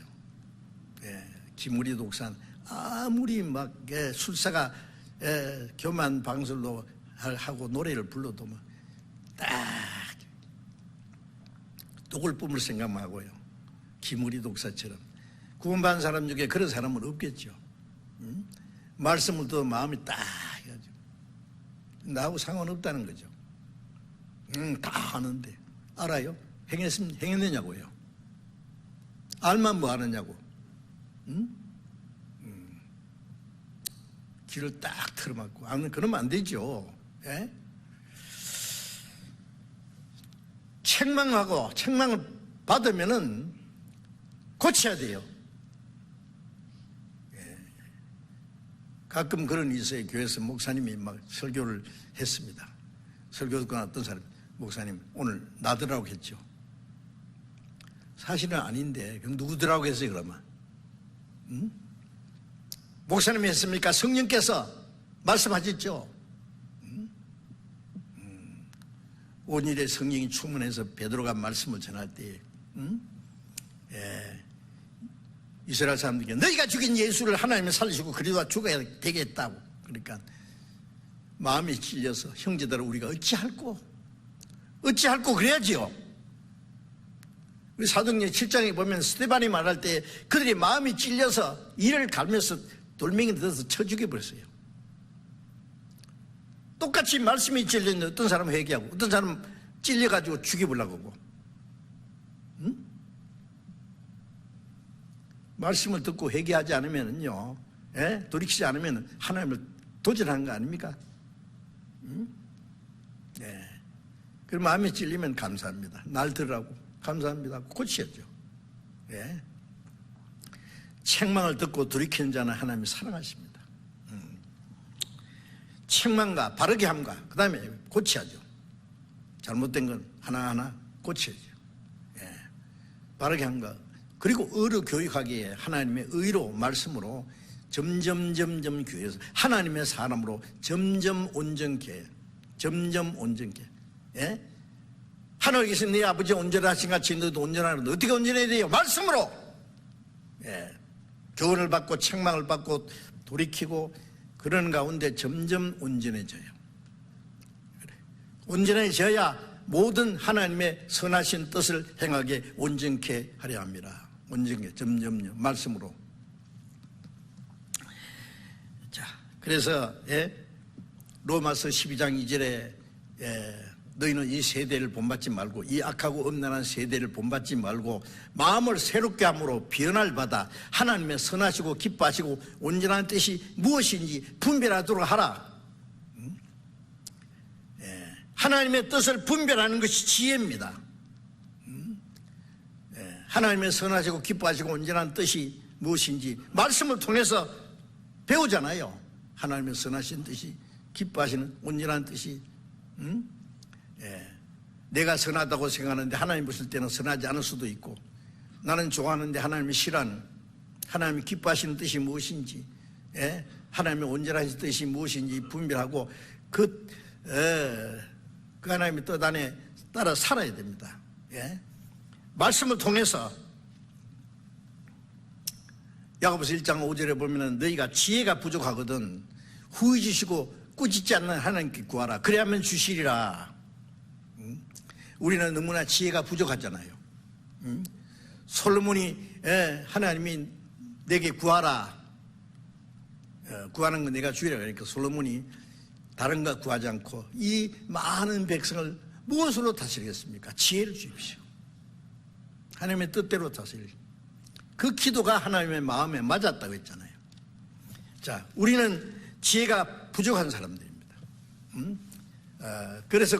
기무리 독사 아무리 막 술사가 교만 방술로 하고 노래를 불러도 막 딱 독을 뿜을 생각만 하고요. 기무리 독사처럼 구원받은 사람 중에 그런 사람은 없겠죠. 말씀을 더 마음이 딱 해가지고 나하고 상관없다는 거죠. 다 아는데 알아요? 행했느냐고요. 알만 뭐 하느냐고. 귀를 딱 틀어막고 그러면 안 되죠. 책망하고 책망을 받으면은 고쳐야 돼요. 가끔 그런 일이 있어요. 교회에서 목사님이 막 설교를 했습니다. 설교 듣고 어떤 사람 목사님 오늘 나더라고 했죠. 사실은 아닌데 그럼 누구더라고 했어요 그러면? 목사님이 했습니까? 성령께서 말씀하셨죠. 온일에 성령이 충만해서 베드로가 말씀을 전할 때 이스라엘 사람들에게 너희가 죽인 예수를 하나님이 살리시고 그리스도가 죽어야 되겠다고. 그러니까 마음이 찔려서 형제들아 우리가 어찌할꼬 그래야지요. 우리 사도행전 7장에 보면 스데반이 말할 때 그들이 마음이 찔려서 이를 갈면서 돌멩이를 들어서 쳐 죽여버렸어요. 똑같이 말씀이 찔렸는데 어떤 사람은 회개하고 어떤 사람은 찔려가지고 죽여보려고 하고. 말씀을 듣고 회개하지 않으면요, 돌이키지 않으면 하나님을 도전하는 거 아닙니까? 그럼 마음이 찔리면 감사합니다. 날 들으라고 감사합니다. 고치셨죠. 책망을 듣고 돌이키는 자는 하나님이 사랑하십니다. 책망과 바르게 함과 그 다음에 고쳐야죠. 잘못된 건 하나하나 고쳐야죠. 바르게 함과 그리고 의로 교육하기에 하나님의 의로 말씀으로 점점 교회에서 하나님의 사람으로 점점 온전케 하늘에 계신 네 아버지 온전하신 같이 너도 온전하는데 어떻게 온전해야 돼요? 말씀으로 교훈을 받고 책망을 받고 돌이키고 그런 가운데 점점 온전해져요. 온전해져야 모든 하나님의 선하신 뜻을 행하게 온전케 하려 합니다. 온전케 점점요 말씀으로. 자, 그래서 로마서 12장 2절에 너희는 이 세대를 본받지 말고 이 악하고 음란한 세대를 본받지 말고 마음을 새롭게 함으로 변화를 받아 하나님의 선하시고 기뻐하시고 온전한 뜻이 무엇인지 분별하도록 하라. 하나님의 뜻을 분별하는 것이 지혜입니다. 하나님의 선하시고 기뻐하시고 온전한 뜻이 무엇인지 말씀을 통해서 배우잖아요. 하나님의 선하신 뜻이 기뻐하시는 온전한 뜻이 내가 선하다고 생각하는데 하나님 보실 때는 선하지 않을 수도 있고 나는 좋아하는데 하나님이 싫어하는, 하나님이 기뻐하시는 뜻이 무엇인지, 하나님의 온전하신 뜻이 무엇인지 분별하고 그 하나님의 뜻 안에 따라 살아야 됩니다. 말씀을 통해서 야고보서 1장 5절에 보면은 너희가 지혜가 부족하거든 후회주시고 꾸짖지 않는 하나님께 구하라. 그래야만 주시리라. 우리는 너무나 지혜가 부족하잖아요. 솔로몬이 하나님이 내게 구하라, 구하는 건 내가 주리라. 그러니까 솔로몬이 다른 거 구하지 않고 이 많은 백성을 무엇으로 다스리겠습니까? 지혜를 주십시오. 하나님의 뜻대로 다스릴. 그 기도가 하나님의 마음에 맞았다고 했잖아요. 자, 우리는 지혜가 부족한 사람들입니다. 그래서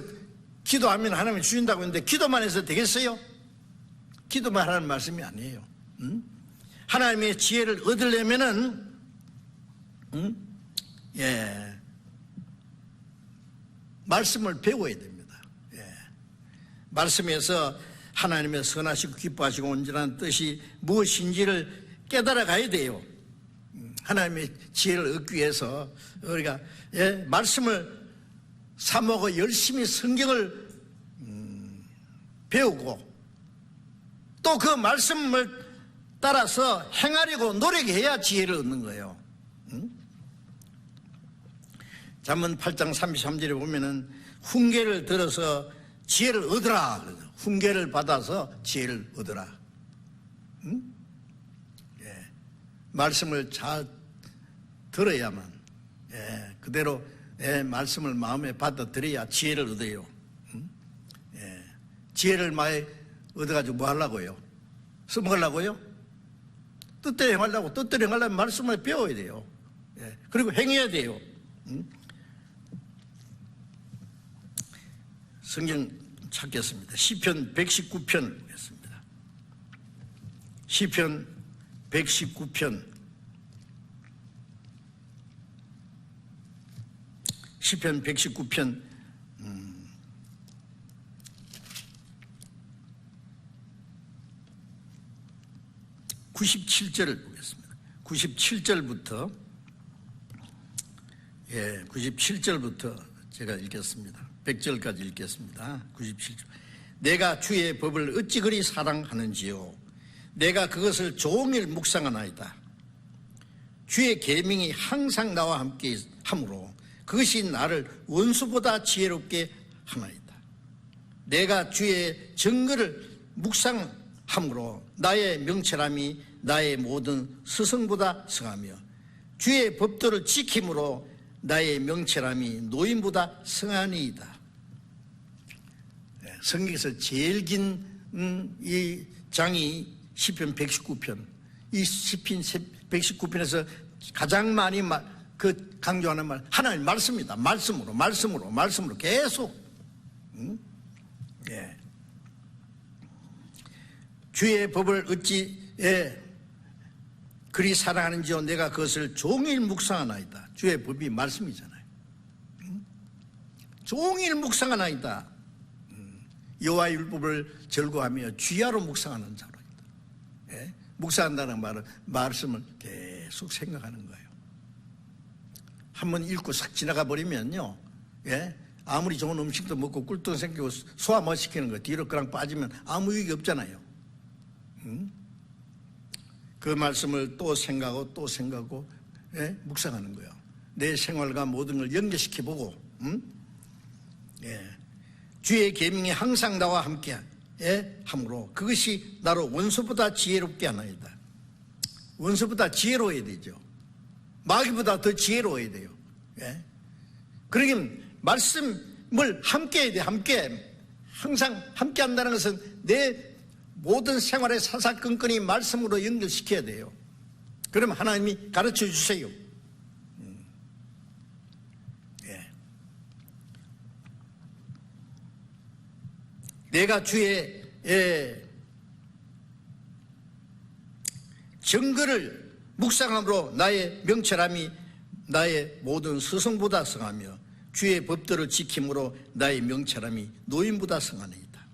기도하면 하나님이 주신다고 했는데 기도만 해서 되겠어요? 기도만 하라는 말씀이 아니에요. 하나님의 지혜를 얻으려면은 말씀을 배워야 됩니다. 말씀에서 하나님의 선하시고 기뻐하시고 온전한 뜻이 무엇인지를 깨달아 가야 돼요. 하나님의 지혜를 얻기 위해서 우리가 말씀을 사모하고 열심히 성경을 배우고 또 그 말씀을 따라서 행하려고 노력해야 지혜를 얻는 거예요. 잠언 8장 33절에 보면은 훈계를 들어서 지혜를 얻으라. 훈계를 받아서 지혜를 얻으라. 말씀을 잘 들어야만 그대로 말씀을 마음에 받아들여야 지혜를 얻어요. 지혜를 많이 얻어가지고 뭐 하려고요? 써먹으려고요? 뜻대로 행하려고. 뜻대로 행하려면 말씀을 배워야 돼요. 그리고 행해야 돼요. 성경 찾겠습니다. 시편 119편 보겠습니다. 시편 119편. 시편 119편 97절을 보겠습니다. 97절부터 97절부터 제가 읽겠습니다. 100절까지 읽겠습니다. 97절. 내가 주의 법을 어찌 그리 사랑하는지요. 내가 그것을 종일 묵상하나이다. 주의 계명이 항상 나와 함께 함으로 그것이 나를 원수보다 지혜롭게 하나이다. 내가 주의 증거를 묵상함으로 나의 명철함이 나의 모든 스승보다 성하며 주의 법도를 지킴으로 나의 명철함이 노인보다 성하니이다. 성경에서 제일 긴 이 장이 시편 119편. 이 시편 119편에서 가장 많이 강조하는 말, 하나님 말씀입니다. 말씀으로 계속. 주의 법을 어찌 그리 사랑하는지요. 내가 그것을 종일 묵상하나이다. 주의 법이 말씀이잖아요. 종일 묵상하나이다. 여호와의 율법을 즐거워하며 주야로 묵상하는 자로 있다. 묵상한다는 말은 말씀을 계속 생각하는 거예요. 한번 읽고 싹 지나가 버리면요, 아무리 좋은 음식도 먹고 꿀떡 생기고 소화 못 시키는 거 뒤로 그냥 빠지면 아무 유익이 없잖아요. 그 말씀을 또 생각하고 묵상하는 거예요. 내 생활과 모든 걸 연결시켜보고 주의 계명이 항상 나와 함께 함으로 그것이 나로 원수보다 지혜롭게 하나이다. 원수보다 지혜로워야 되죠. 마귀보다 더 지혜로워야 돼요. 그러긴 말씀을 함께 해야 돼. 함께. 항상 함께 한다는 것은 내 모든 생활의 사사건건이 말씀으로 연결시켜야 돼요. 그럼 하나님이 가르쳐 주세요. 내가 주의 증거를 묵상함으로 나의 명철함이 나의 모든 스승보다 성하며 주의 법도를 지킴으로 나의 명철함이 노인보다 성하니이다.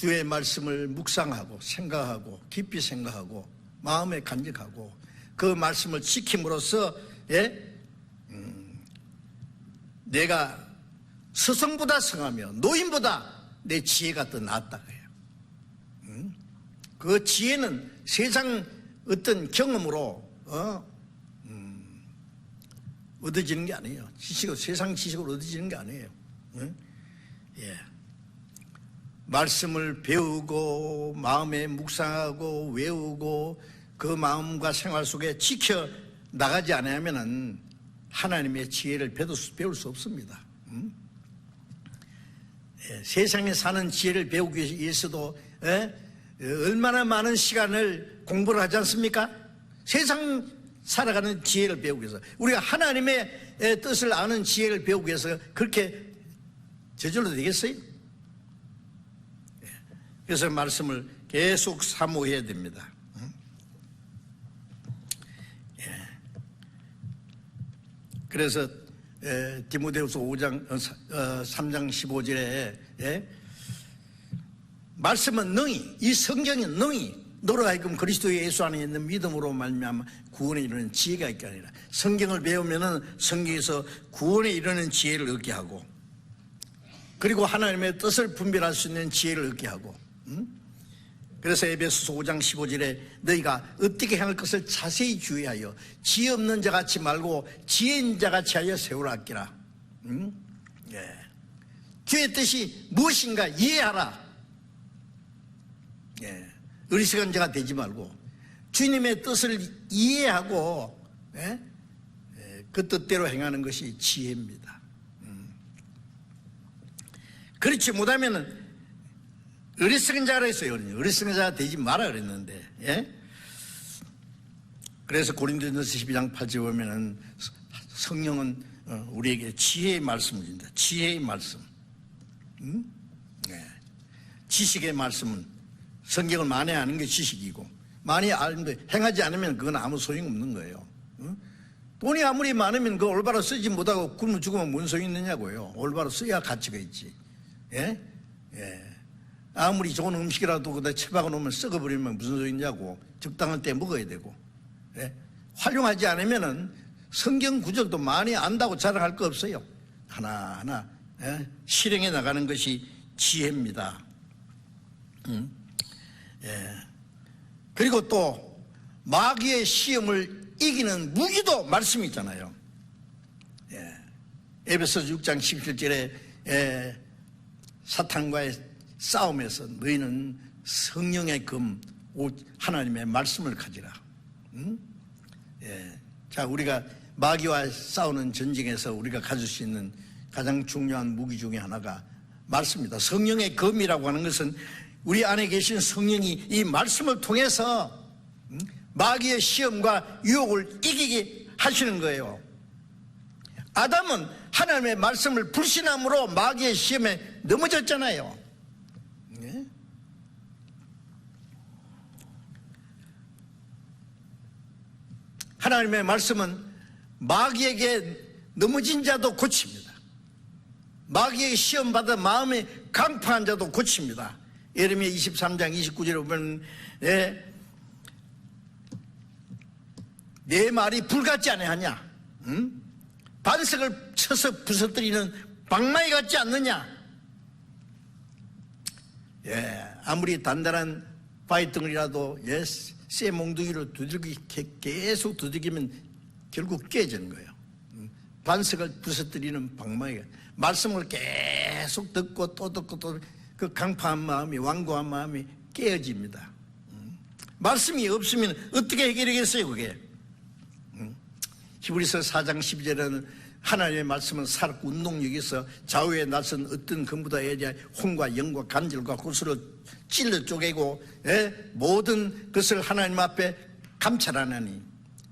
주의 말씀을 묵상하고 생각하고 깊이 생각하고 마음에 간직하고 그 말씀을 지킴으로써 내가 스승보다 성하며 노인보다 내 지혜가 더 낫다 그래요. 그 지혜는 세상 어떤 경험으로 얻어지는 게 아니에요. 세상 지식으로 얻어지는 게 아니에요. 예. 말씀을 배우고 마음에 묵상하고 외우고 그 마음과 생활 속에 지켜 나가지 않으면은 하나님의 지혜를 배울 수 없습니다. 예. 세상에 사는 지혜를 배우기 위해서도 얼마나 많은 시간을 공부를 하지 않습니까? 세상 살아가는 지혜를 배우기 위해서, 우리가 하나님의 뜻을 아는 지혜를 배우기 위해서 그렇게 저절로 되겠어요? 그래서 말씀을 계속 사모해야 됩니다. 그래서 디모데후서 5장 3장 15절에 말씀은 능히, 이 성경이 능히 너로 하여금 그리스도 예수 안에 있는 믿음으로 말미암아 구원에 이르는 지혜가 있게 아니라, 성경을 배우면은 성경에서 구원에 이르는 지혜를 얻게 하고, 그리고 하나님의 뜻을 분별할 수 있는 지혜를 얻게 하고, 그래서 에베소서 5장 15절에 너희가 어떻게 행할 것을 자세히 주의하여 지혜 없는 자 같이 말고 지혜 있는 자 같이 하여 세우라 하기라. 예. 주의 뜻이 무엇인가 이해하라. 예. 어리석은 자가 되지 말고 주님의 뜻을 이해하고 그 뜻대로 행하는 것이 지혜입니다. 그렇지 못하면 어리석은 자라 했어요. 어리석은 자가 되지 마라 그랬는데, 그래서 고린도전서 12장 8절에 보면은 성령은 우리에게 지혜의 말씀을 준다. 지혜의 말씀. 지식의 말씀은, 성경을 많이 아는 게 지식이고, 많이 아는데 행하지 않으면 그건 아무 소용없는 거예요. 돈이 아무리 많으면 그 올바로 쓰지 못하고 굶어 죽으면 뭔 소용이 있느냐고요. 올바로 써야 가치가 있지. 아무리 좋은 음식이라도 그다 처박아 놓으면 썩어버리면 무슨 소용이냐고. 적당한 때 먹어야 되고. 활용하지 않으면은 성경 구절도 많이 안다고 자랑할 거 없어요. 하나하나 실행해 나가는 것이 지혜입니다. 그리고 또 마귀의 시험을 이기는 무기도 말씀이 있잖아요. 에베소서 6장 17절에 사탄과의 싸움에서 너희는 성령의 금 하나님의 말씀을 가지라. 자, 우리가 마귀와 싸우는 전쟁에서 우리가 가질 수 있는 가장 중요한 무기 중에 하나가 말씀입니다. 성령의 검이라고 하는 것은 우리 안에 계신 성령이 이 말씀을 통해서 마귀의 시험과 유혹을 이기게 하시는 거예요. 아담은 하나님의 말씀을 불신함으로 마귀의 시험에 넘어졌잖아요. 하나님의 말씀은 마귀에게 넘어진 자도 고칩니다. 마귀의 시험받아 마음에 강팍한 자도 고칩니다. 예레미야 23장 29절에 보면 내 말이 불같지 아니하냐? 반석을 쳐서 부서뜨리는 방망이 같지 않느냐? 아무리 단단한 바위덩어리라도 쇠 몽둥이로 계속 두들기면 결국 깨지는 거예요. 반석을 부서뜨리는 방망이가, 말씀을 계속 듣고 또 듣고 또 그 강팍한 마음이, 완고한 마음이 깨어집니다. 말씀이 없으면 어떻게 해결하겠어요 그게? 히브리서 4장 12절에는 하나님의 말씀은 살았고 운동력이 있어 좌우에 나선 어떤 검보다 에리야 혼과 영과 관절과 구슬을 찔러 쪼개고 모든 것을 하나님 앞에 감찰하나니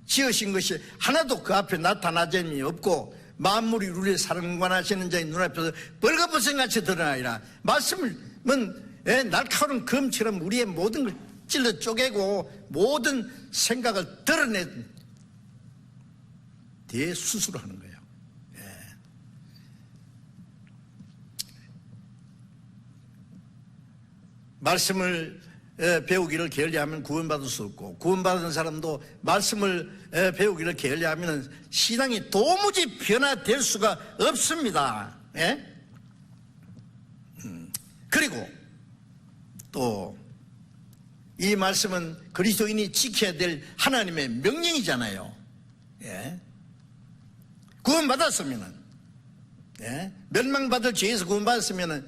지으신 것이 하나도 그 앞에 나타나짐이 없고 만물이 우리를 사랑관하시는 자의 눈앞에서 벌거벗은같이 드러나리라. 말씀은 날카로운 검처럼 우리의 모든 걸 찔러 쪼개고 모든 생각을 드러내 대수술하는 거예요. 말씀을 배우기를 게을리하면 구원받을 수 없고, 구원받은 사람도 말씀을 배우기를 게을리하면 신앙이 도무지 변화될 수가 없습니다. 예? 그리고 또 이 말씀은 그리스도인이 지켜야 될 하나님의 명령이잖아요. 예? 구원받았으면은, 예? 멸망받을 죄에서 구원받았으면은,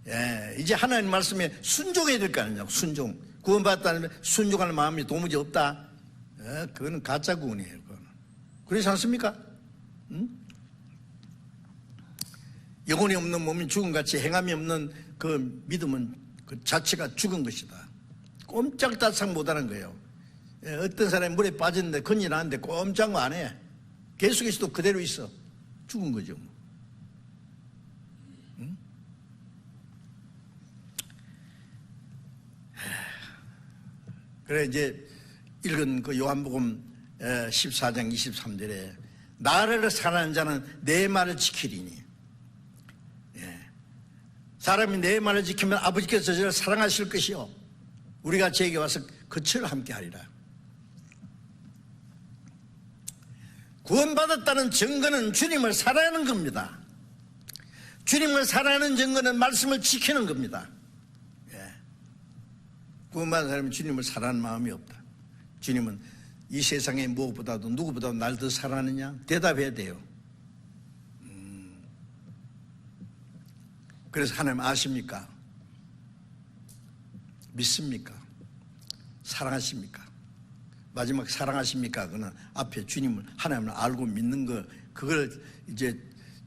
예, 이제 하나님 말씀에 순종해야 될 거 아니냐고. 순종. 구원받았다면 순종하는 마음이 도무지 없다. 예, 그거는 가짜 구원이에요. 그거는. 그렇지 않습니까? 응? 영혼이 없는 몸이 죽음같이 행함이 없는 그 믿음은 그 자체가 죽은 것이다. 꼼짝달싹 못하는 거예요. 예, 어떤 사람이 물에 빠졌는데 건질 하는데 꼼짝 안 해. 계속해서도 그대로 있어. 죽은 거죠. 응? 그래 이제 읽은 그 요한복음 14장 23절에 나를 사랑하는 자는 내 말을 지키리니, 예. 사람이 내 말을 지키면 아버지께서 저를 사랑하실 것이요 우리가 제게 와서 그처럼 함께 하리라. 구원받았다는 증거는 주님을 사랑하는 겁니다. 주님을 사랑하는 증거는 말씀을 지키는 겁니다. 예. 구원받은 사람이 주님을 사랑하는 마음이 없다. 주님은 이 세상에 무엇보다도 누구보다도 날 더 사랑하느냐? 대답해야 돼요. 그래서 하나님 아십니까? 믿습니까? 사랑하십니까? 마지막 사랑하십니까? 그는 앞에 주님을, 하나님을 알고 믿는 거, 그걸 이제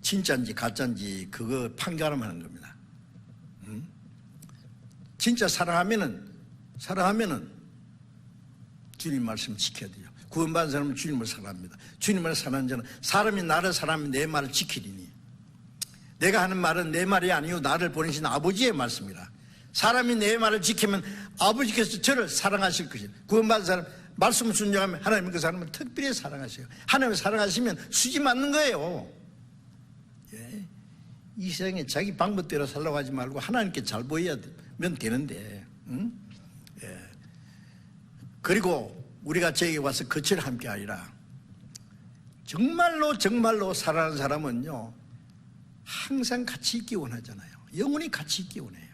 진짜인지 가짜인지 그거 판결하면 하는 겁니다. 진짜 사랑하면은 주님 말씀 지켜야 돼요. 구원받은 사람은 주님을 사랑합니다. 주님을 사랑하는 자는 사람이 나를 사랑하면 내 말을 지키리니. 내가 하는 말은 내 말이 아니요 나를 보내신 아버지의 말씀이라. 사람이 내 말을 지키면 아버지께서 저를 사랑하실 것이다. 구원받은 사람 말씀을 순종하면 하나님은 그 사람을 특별히 사랑하세요. 하나님을 사랑하시면 수지 맞는 거예요. 예. 이 세상에 자기 방법대로 살라고 하지 말고 하나님께 잘 보여야면 되는데, 응? 예. 그리고 우리가 저에게 와서 거처를 함께 하리라. 정말로 사랑하는 사람은요 항상 같이 있기 원하잖아요. 영원히 같이 있기 원해요.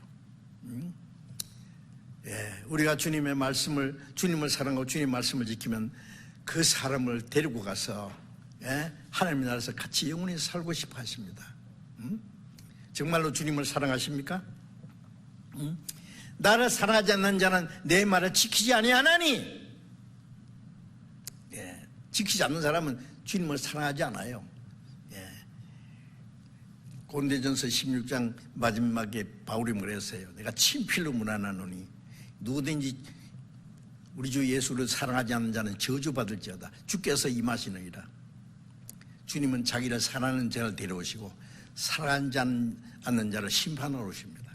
예, 우리가 주님의 말씀을, 주님을 사랑하고 주님의 말씀을 지키면 그 사람을 데리고 가서, 예, 하나님의 나라에서 같이 영원히 살고 싶어 하십니다. 정말로 주님을 사랑하십니까? 나를 사랑하지 않는 자는 내 말을 지키지 아니하나니. 예, 지키지 않는 사람은 주님을 사랑하지 않아요. 예. 고린도전서 16장 마지막에 바울이 뭐랬어요? 내가 친필로 문안하노니 누구든지 우리 주 예수를 사랑하지 않는 자는 저주받을지어다. 주께서 임하시느니라. 주님은 자기를 사랑하는 자를 데려오시고 사랑하지 않는 자를 심판하러 오십니다.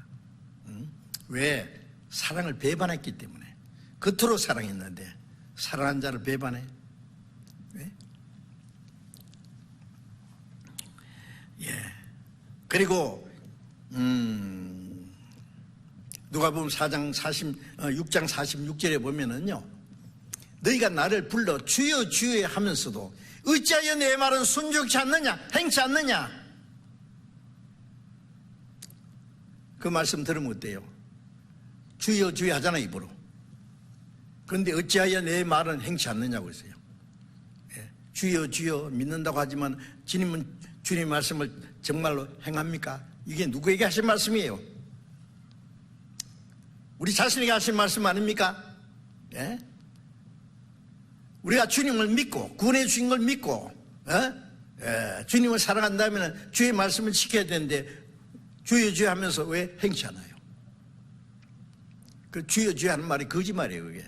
왜? 사랑을 배반했기 때문에. 겉으로 사랑했는데 사랑한 자를 배반해. 왜? 예. 그리고 누가복음 6장 46절에 보면은요, 너희가 나를 불러 주여 주여 하면서도 어찌하여 내 말은 순종치 않느냐, 행치 않느냐. 그 말씀 들으면 어때요? 주여 주여 하잖아 입으로. 그런데 어찌하여 내 말은 행치 않느냐고 했어요. 예. 주여 주여 믿는다고 하지만 주님은 주님 말씀을 정말로 행합니까? 이게 누구에게 하신 말씀이에요? 우리 자신에게 하신 말씀 아닙니까? 예? 우리가 주님을 믿고 구원해 주신 걸 믿고, 예? 주님을 사랑한다면 주의 말씀을 지켜야 되는데 주여 주여 하면서 왜 행치 않아요? 그 주여 주여 하는 말이 거짓말이에요. 그게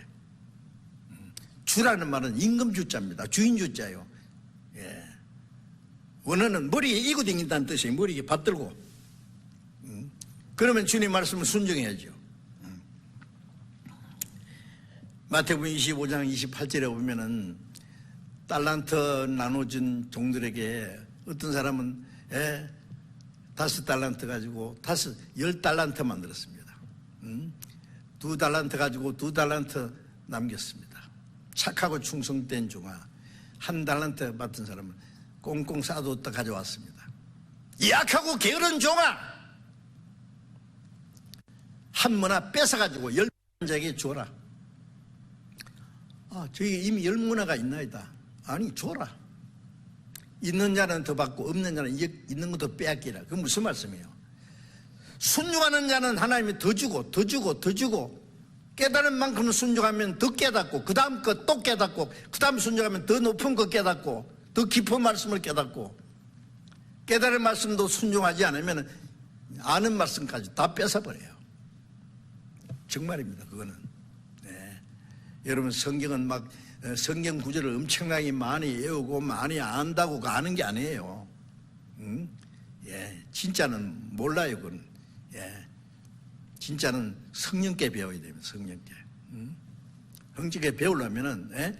주라는 말은 임금주자입니다. 주인주자예요. 예. 원어는 머리에 이고 댕긴다는 뜻이에요. 머리에 받들고. 그러면 주님 말씀을 순종해야죠. 마태복음 25장 28절에 보면은 달란트 나눠준 종들에게 어떤 사람은 5달란트 가지고 10달란트 만들었습니다. 2달란트 가지고 2달란트 남겼습니다. 착하고 충성된 종아, 1달란트 받은 사람은 꽁꽁 싸두었다 가져왔습니다. 약하고 게으른 종아, 한 문화 뺏어가지고 10자에게 줘라. 저기 이미 10문화가 있나이다. 아니, 줘라. 있는 자는 더 받고 없는 자는 있는 것도 빼앗기라. 그게 무슨 말씀이에요? 순종하는 자는 하나님이 더 주고 더 주고 더 주고, 깨달은 만큼 순종하면 더 깨닫고, 그 다음 것 또 깨닫고, 그 다음 순종하면 더 높은 거 깨닫고, 더 깊은 말씀을 깨닫고, 깨달은 말씀도 순종하지 않으면 아는 말씀까지 다 뺏어버려요. 정말입니다. 그거는. 네. 여러분, 성경은 막 성경 구절을 엄청나게 많이 외우고 많이 안다고 아는 게 아니에요. 예, 진짜는 몰라요. 그건. 예, 진짜는 성령께 배워야 됩니다. 성령께. 성령께 배우려면은,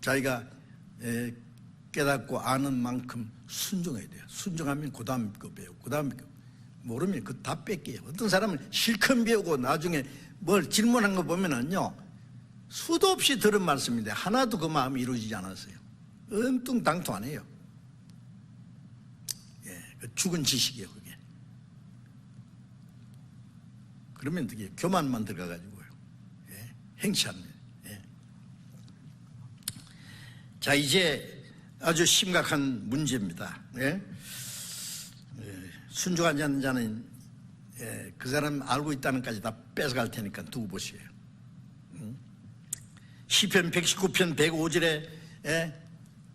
자기가 깨닫고 아는 만큼 순종해야 돼요. 순종하면 그 다음 거 배우고, 그 다음 거 모르면 그 다 뺏겨요. 어떤 사람은 실컷 배우고 나중에 뭘 질문한 거 보면은요, 수도 없이 들은 말씀인데 하나도 그 마음이 이루어지지 않았어요. 엉뚱당통하네요. 예, 죽은 지식이에요, 그게. 그러면 되게 교만만 들어가가지고요. 예, 행치합니다. 예. 자, 이제 아주 심각한 문제입니다. 예? 순종하지 않는 자는 그 사람 알고 있다는 까지 다 뺏어갈 테니까 두고 보세요. 시편 119편 105절에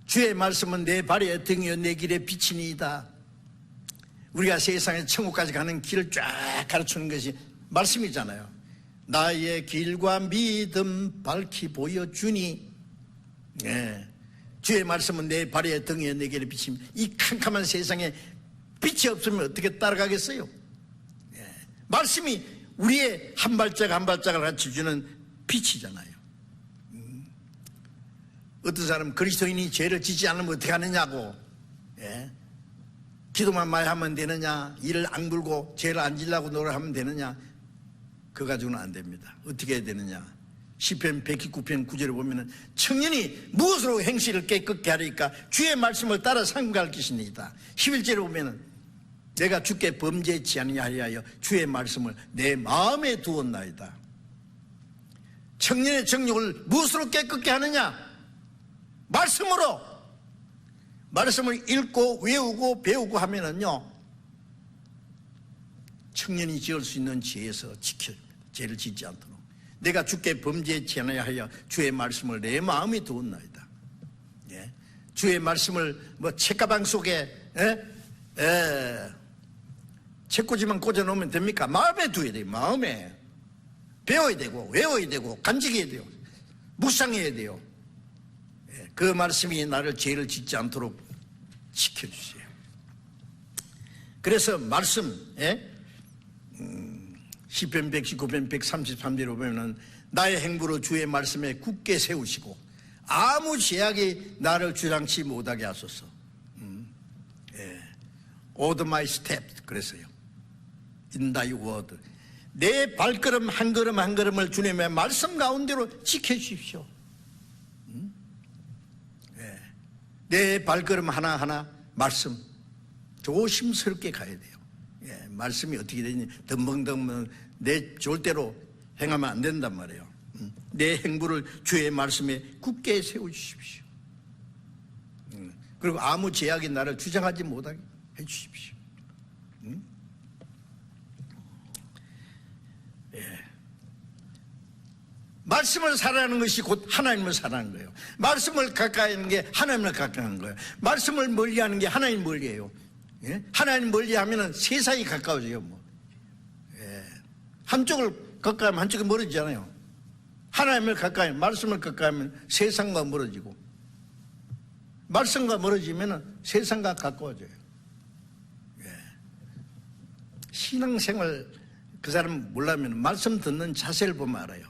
주의 말씀은 내 발의 등이요 내 길의 빛이니이다. 우리가 세상에 천국까지 가는 길을 쫙 가르치는 것이 말씀이잖아요. 나의 길과 믿음 밝히 보여주니, 주의 말씀은 내 발의 등이요 내 길의 빛입니다. 이 캄캄한 세상에 빛이 없으면 어떻게 따라가겠어요? 말씀이 우리의 한 발짝 한 발짝을 갖춰주는 빛이잖아요. 어떤 사람은 그리스도인이 죄를 짓지 않으면 어떻게 하느냐고, 기도만 많이 하면 되느냐, 일을 안 굴고 죄를 안 지려고 노력하면 되느냐, 그거 가지고는 안 됩니다. 어떻게 해야 되느냐? 시편 119편 9절에 보면은 청년이 무엇으로 행실을 깨끗게 하리까? 주의 말씀을 따라 상급할 것이니이다. 11절에 보면은 내가 주께 범죄치 아니하여 주의 말씀을 내 마음에 두었나이다. 청년의 정욕을 무엇으로 깨끗게 하느냐? 말씀으로. 말씀을 읽고 외우고 배우고 하면은요, 청년이 지을 수 있는 죄에서 지켜줍니다. 죄를 짓지 않도록. 내가 주께 범죄치 아니하여 주의 말씀을 내 마음에 두었나이다. 예. 주의 말씀을 뭐 책가방 속에 책꽂이만 꽂아놓으면 됩니까? 마음에 두어야 돼요. 마음에. 배워야 되고 외워야 되고 간직해야 돼요. 묵상해야 돼요. 그 말씀이 나를 죄를 짓지 않도록 지켜주세요. 그래서 말씀, 시편 119편 133절에 보면은 나의 행부로 주의 말씀에 굳게 세우시고 아무 제약이 나를 주장치 못하게 하소서. Order my steps. 그랬어요. In thy word. 내 발걸음 한 걸음 한 걸음을 주님의 말씀 가운데로 지켜주십시오. 내 발걸음 하나하나 말씀 조심스럽게 가야 돼요. 말씀이 어떻게 되니 덤벙덤벙 내 절대로 행하면 안 된단 말이에요. 내 행부를 주의 말씀에 굳게 세워주십시오. 그리고 아무 제약이 나를 주장하지 못하게 해주십시오. 말씀을 사랑하는 것이 곧 하나님을 사랑하는 거예요. 말씀을 가까이 하는 게 하나님을 가까이 하는 거예요. 말씀을 멀리하는 게 하나님 멀리해요. 하나님 멀리하면 세상이 가까워져요. 뭐. 한쪽을 가까이 하면 한쪽이 멀어지잖아요. 하나님을 가까이 하면, 말씀을 가까이 하면 세상과 멀어지고, 말씀과 멀어지면 세상과 가까워져요. 신앙생활 그 사람 몰라면 말씀 듣는 자세를 보면 알아요.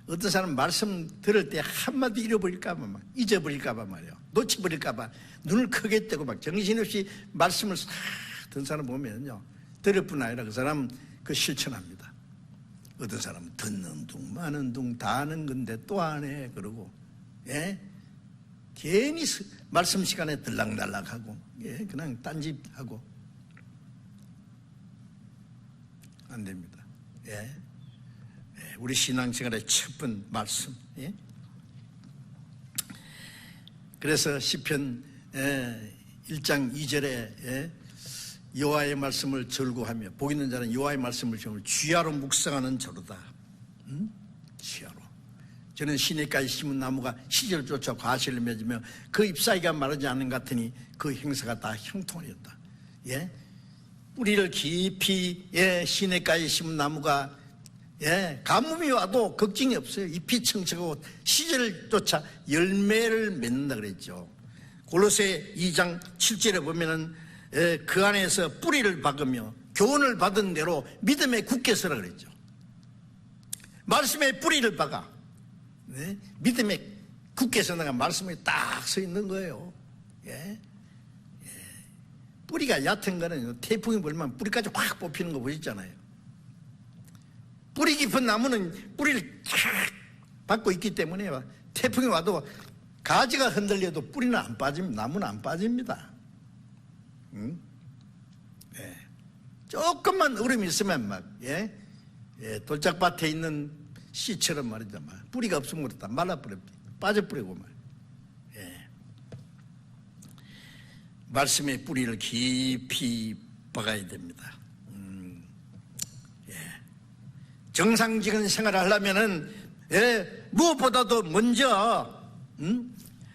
어떤 사람은 말씀 들을 때 한마디 잃어버릴까봐 막 잊어버릴까봐 말이에요. 놓쳐버릴까봐 눈을 크게 뜨고 막 정신없이 말씀을 싹 듣는 사람 보면요, 들을 뿐 아니라 그 사람 그 실천합니다. 어떤 사람은 듣는 둥 마는 둥 다 하는 건데 또 안 해 그러고, 예? 괜히 말씀 시간에 들락날락하고, 예? 그냥 딴짓하고 안 됩니다. 예? 우리 신앙생활의 첫 번 말씀. 예? 그래서 시편 1장 2절에 여호와의 말씀을 절구하며 복 있는 자는 여호와의 말씀을 주야로 묵상하는 자로다. 주야로. 저는 시냇가에 심은 나무가 시절을 쫓아 과실을 맺으며 그 잎사귀가 마르지 않는 것 같으니 그 행사가 다 형통하였다. 예? 뿌리를 깊이 시냇가에 심은 나무가 가뭄이 와도 걱정이 없어요. 잎이 청청하고 시절을 쫓아 열매를 맺는다 그랬죠. 골로새 2장 7절에 보면은 그 안에서 뿌리를 박으며 교훈을 받은 대로 믿음에 굳게 서라 그랬죠. 말씀에 뿌리를 박아, 믿음에 굳게 서다가 말씀에 딱 서 있는 거예요. 뿌리가 얕은 거는 태풍이 불면 뿌리까지 확 뽑히는 거 보셨잖아요. 뿌리 깊은 나무는 뿌리를 쫙 받고 있기 때문에 태풍이 와도 가지가 흔들려도 뿌리는 안 빠집니다. 나무는 안 빠집니다. 조금만 얼음이 있으면 막 돌짝밭에 있는 씨처럼 말이죠. 뿌리가 없으면 그렇다 말라버립니다. 빠져버리고 말. 말씀의 뿌리를 깊이 박아야 됩니다. 정상적인 생활을 하려면은 무엇보다도 먼저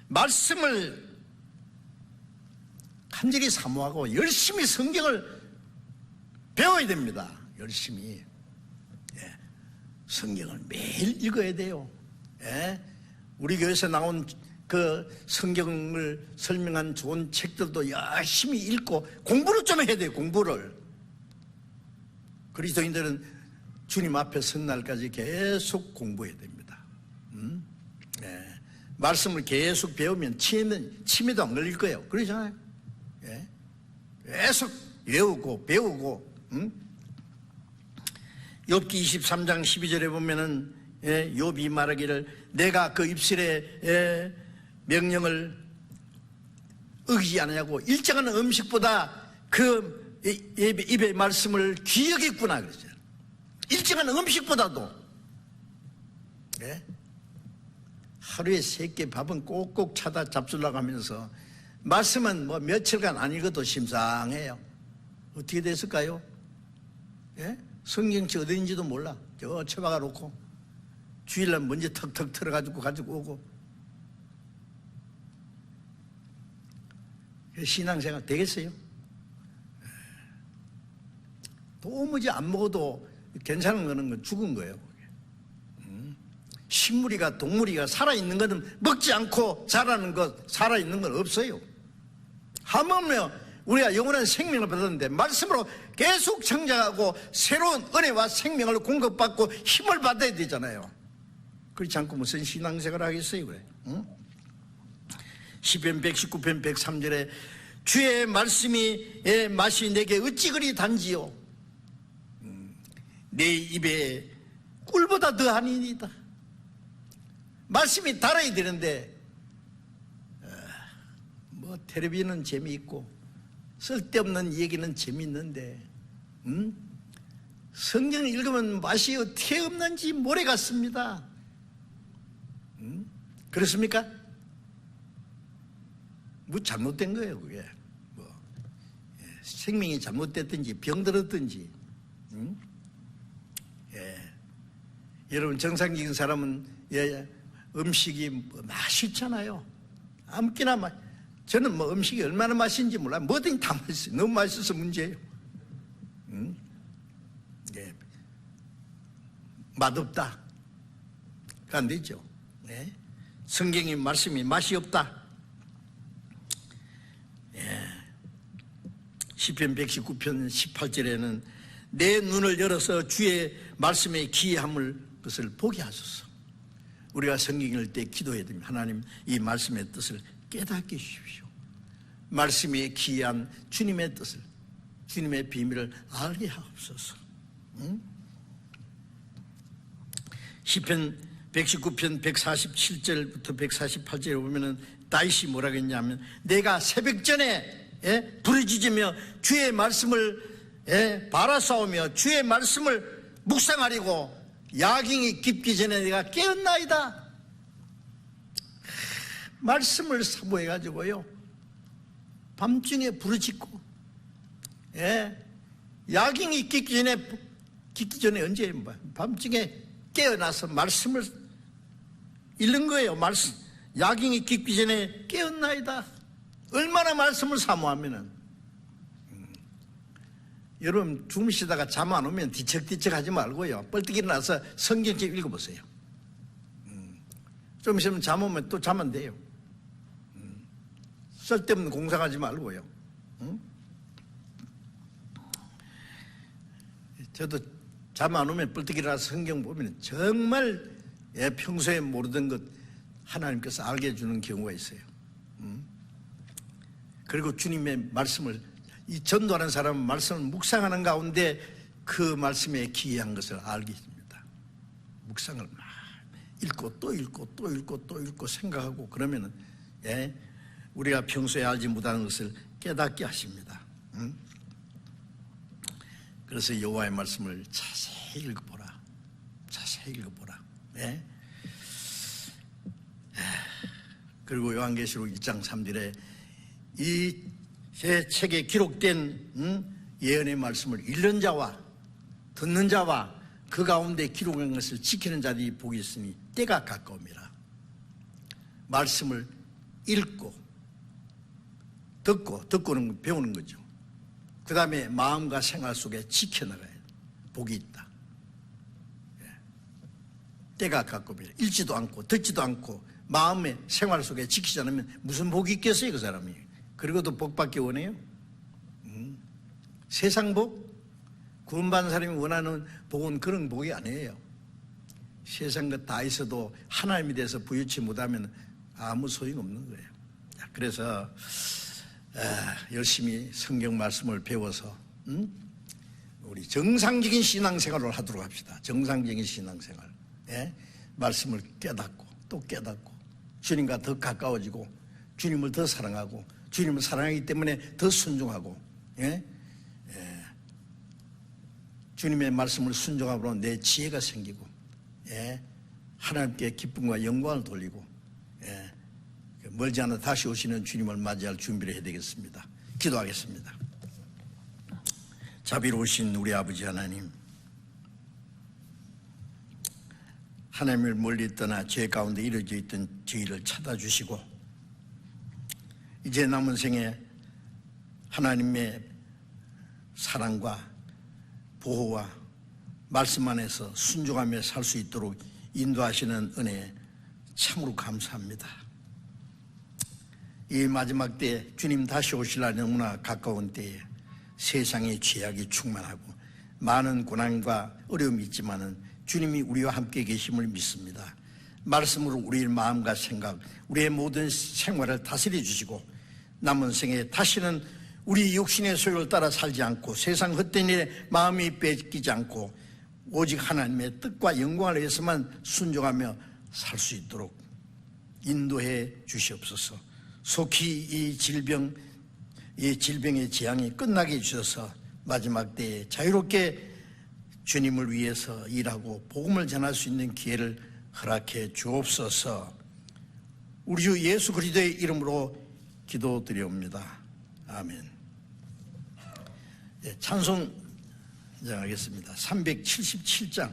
말씀을 간절히 사모하고 열심히 성경을 배워야 됩니다. 열심히 성경을 매일 읽어야 돼요. 우리 교회에서 나온 그 성경을 설명한 좋은 책들도 열심히 읽고 공부를 좀 해야 돼요. 공부를. 그리스도인들은 주님 앞에 선 날까지 계속 공부해야 됩니다. 말씀을 계속 배우면 치매도 안 걸릴 거예요. 그러잖아요. 계속 외우고 배우고. 욥기 23장 12절에 보면은 욥이 말하기를 내가 그 입술의 명령을 어기지 않느냐고, 일정한 음식보다 그 입의 말씀을 귀히 여겼구나 그러죠. 일정한 음식보다도 하루에 3끼 밥은 꼭꼭 차다 잡수려고 하면서 말씀은 뭐 며칠간 안 읽어도 심상해요. 어떻게 됐을까요? 성경책 어딘지도 몰라. 저 처박아 놓고 주일날 먼저 턱턱 털어가지고 가지고 오고. 신앙생활 되겠어요? 도무지 안 먹어도 괜찮은 거는 죽은 거예요. 식물이가 동물이가 살아있는 거는 먹지 않고 자라는 것, 살아있는 건 없어요. 하물며 우리가 영원한 생명을 받았는데 말씀으로 계속成長하고 새로운 은혜와 생명을 공급받고 힘을 받아야 되잖아요. 그렇지 않고 무슨 신앙생활을 하겠어요, 그래? 시편 119편 103절에 주의 말씀이 맛이 내게 어찌 그리 단지요, 내 입에 꿀보다 더하니이다. 말씀이 달아야 되는데 뭐 텔레비전은 재미있고 쓸데없는 얘기는 재미있는데 성경을 읽으면 맛이 어떻게 없는지 모래 같습니다. 그렇습니까? 뭐 잘못된 거예요, 그게. 생명이 잘못됐든지 병들었든지. 여러분, 정상적인 사람은 음식이 맛있잖아요. 아무렇게나 저는 뭐 음식이 얼마나 맛있는지 몰라요. 뭐든지 다 맛있어요. 너무 맛있어서 문제예요. 맛없다. 그거 안 되죠. 성경의 말씀이 맛이 없다. 시편 119편 18절에는 내 눈을 열어서 주의 말씀의 기이함을 것을 보게 하소서. 우리가 성경 읽을 때 기도해야 됩니다. 하나님, 이 말씀의 뜻을 깨닫게 해주십시오. 말씀에 기이한 주님의 뜻을, 주님의 비밀을 알게 하옵소서. 시편 119편 147절부터 148절에 보면은 다윗이 뭐라고 했냐면, 내가 새벽 전에 부르짖으며 주의 말씀을 바라싸우며 주의 말씀을 묵상하려고 야경이 깊기 전에 내가 깨었나이다. 말씀을 사모해가지고요, 밤중에 부르짖고, 야경이 깊기 전에 언제 밤중에 깨어나서 말씀을 읽는 거예요. 말씀, 야경이 깊기 전에 깨었나이다. 얼마나 말씀을 사모하면은, 여러분 주무시다가 잠 안 오면 뒤척뒤척 하지 말고요, 뻘떡 일어나서 성경 좀 읽어보세요. 좀 있으면 잠 오면 또 자면 돼요. 쓸데없는 공상하지 말고요. 저도 잠 안 오면 뻘떡 일어나서 성경 보면 정말 평소에 모르던 것 하나님께서 알게 해주는 경우가 있어요. 그리고 주님의 말씀을, 이 전도하는 사람은 말씀을 묵상하는 가운데 그 말씀에 기이한 것을 알게 됩니다. 묵상을 막 읽고 또 읽고 또 읽고 또 읽고 생각하고 그러면은 우리가 평소에 알지 못하는 것을 깨닫게 하십니다. 그래서 여호와의 말씀을 자세히 읽어보라. 자세히 읽어보라. 그리고 요한계시록 1장 3절에 이 제 책에 기록된 예언의 말씀을 읽는 자와 듣는 자와 그 가운데 기록한 것을 지키는 자들이 복이 있으니 때가 가까움이라. 말씀을 읽고 듣고는 배우는 거죠. 그 다음에 마음과 생활 속에 지켜나가야 돼. 복이 있다. 때가 가까움이라. 읽지도 않고 듣지도 않고 마음의 생활 속에 지키지 않으면 무슨 복이 있겠어요, 그 사람이. 그리고도 복받기 원해요? 세상 복? 구원받는 사람이 원하는 복은 그런 복이 아니에요. 세상 것 다 있어도 하나님에 대해서 부유치 못하면 아무 소용없는 거예요. 그래서 열심히 성경 말씀을 배워서 우리 정상적인 신앙생활을 하도록 합시다. 정상적인 신앙생활. 말씀을 깨닫고 또 깨닫고 주님과 더 가까워지고 주님을 더 사랑하고 주님을 사랑하기 때문에 더 순종하고, 주님의 말씀을 순종함으로 내 지혜가 생기고, 하나님께 기쁨과 영광을 돌리고, 멀지 않아 다시 오시는 주님을 맞이할 준비를 해야 되겠습니다. 기도하겠습니다. 자비로우신 우리 아버지 하나님, 하나님을 멀리 떠나 죄 가운데 이루어져 있던 저희를 찾아주시고, 이제 남은 생에 하나님의 사랑과 보호와 말씀 안에서 순종하며 살 수 있도록 인도하시는 은혜에 참으로 감사합니다. 이 마지막 때 주님 다시 오실 날이 너무나 가까운 때에 세상의 죄악이 충만하고 많은 고난과 어려움이 있지만은 주님이 우리와 함께 계심을 믿습니다. 말씀으로 우리의 마음과 생각, 우리의 모든 생활을 다스려 주시고 남은 생에 다시는 우리 육신의 소욕을 따라 살지 않고 세상 헛된 일에 마음이 뺏기지 않고 오직 하나님의 뜻과 영광을 위해서만 순종하며 살 수 있도록 인도해 주시옵소서. 속히 이 질병의 재앙이 끝나게 해주셔서 마지막 때에 자유롭게 주님을 위해서 일하고 복음을 전할 수 있는 기회를 허락해 주옵소서. 우리 주 예수 그리스도의 이름으로 기도드리옵니다. 아멘. 찬송 하겠습니다. 377장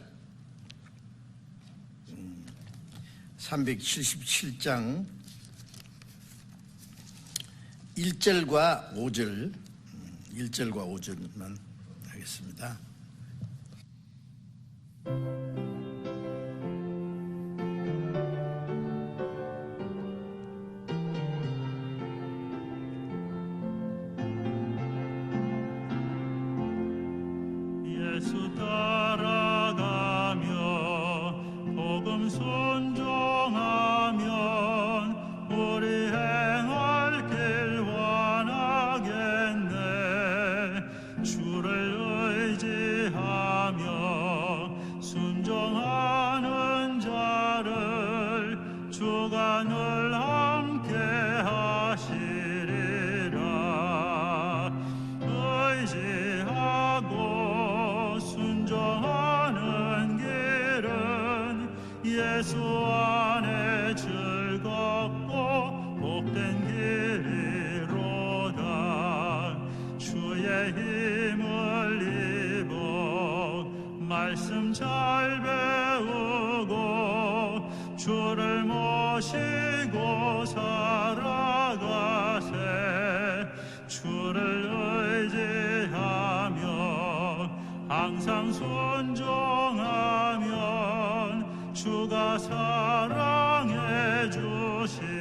1절과 5절만 하겠습니다. 예수 따라가며 복음 선조 예수 안에 즐겁고 복된 길이로다. 주의 힘을 입어 말씀 잘 배우고 주를 모시고 살아가세. 주를 의지하며 항상 순종하면 주가 사랑해 주시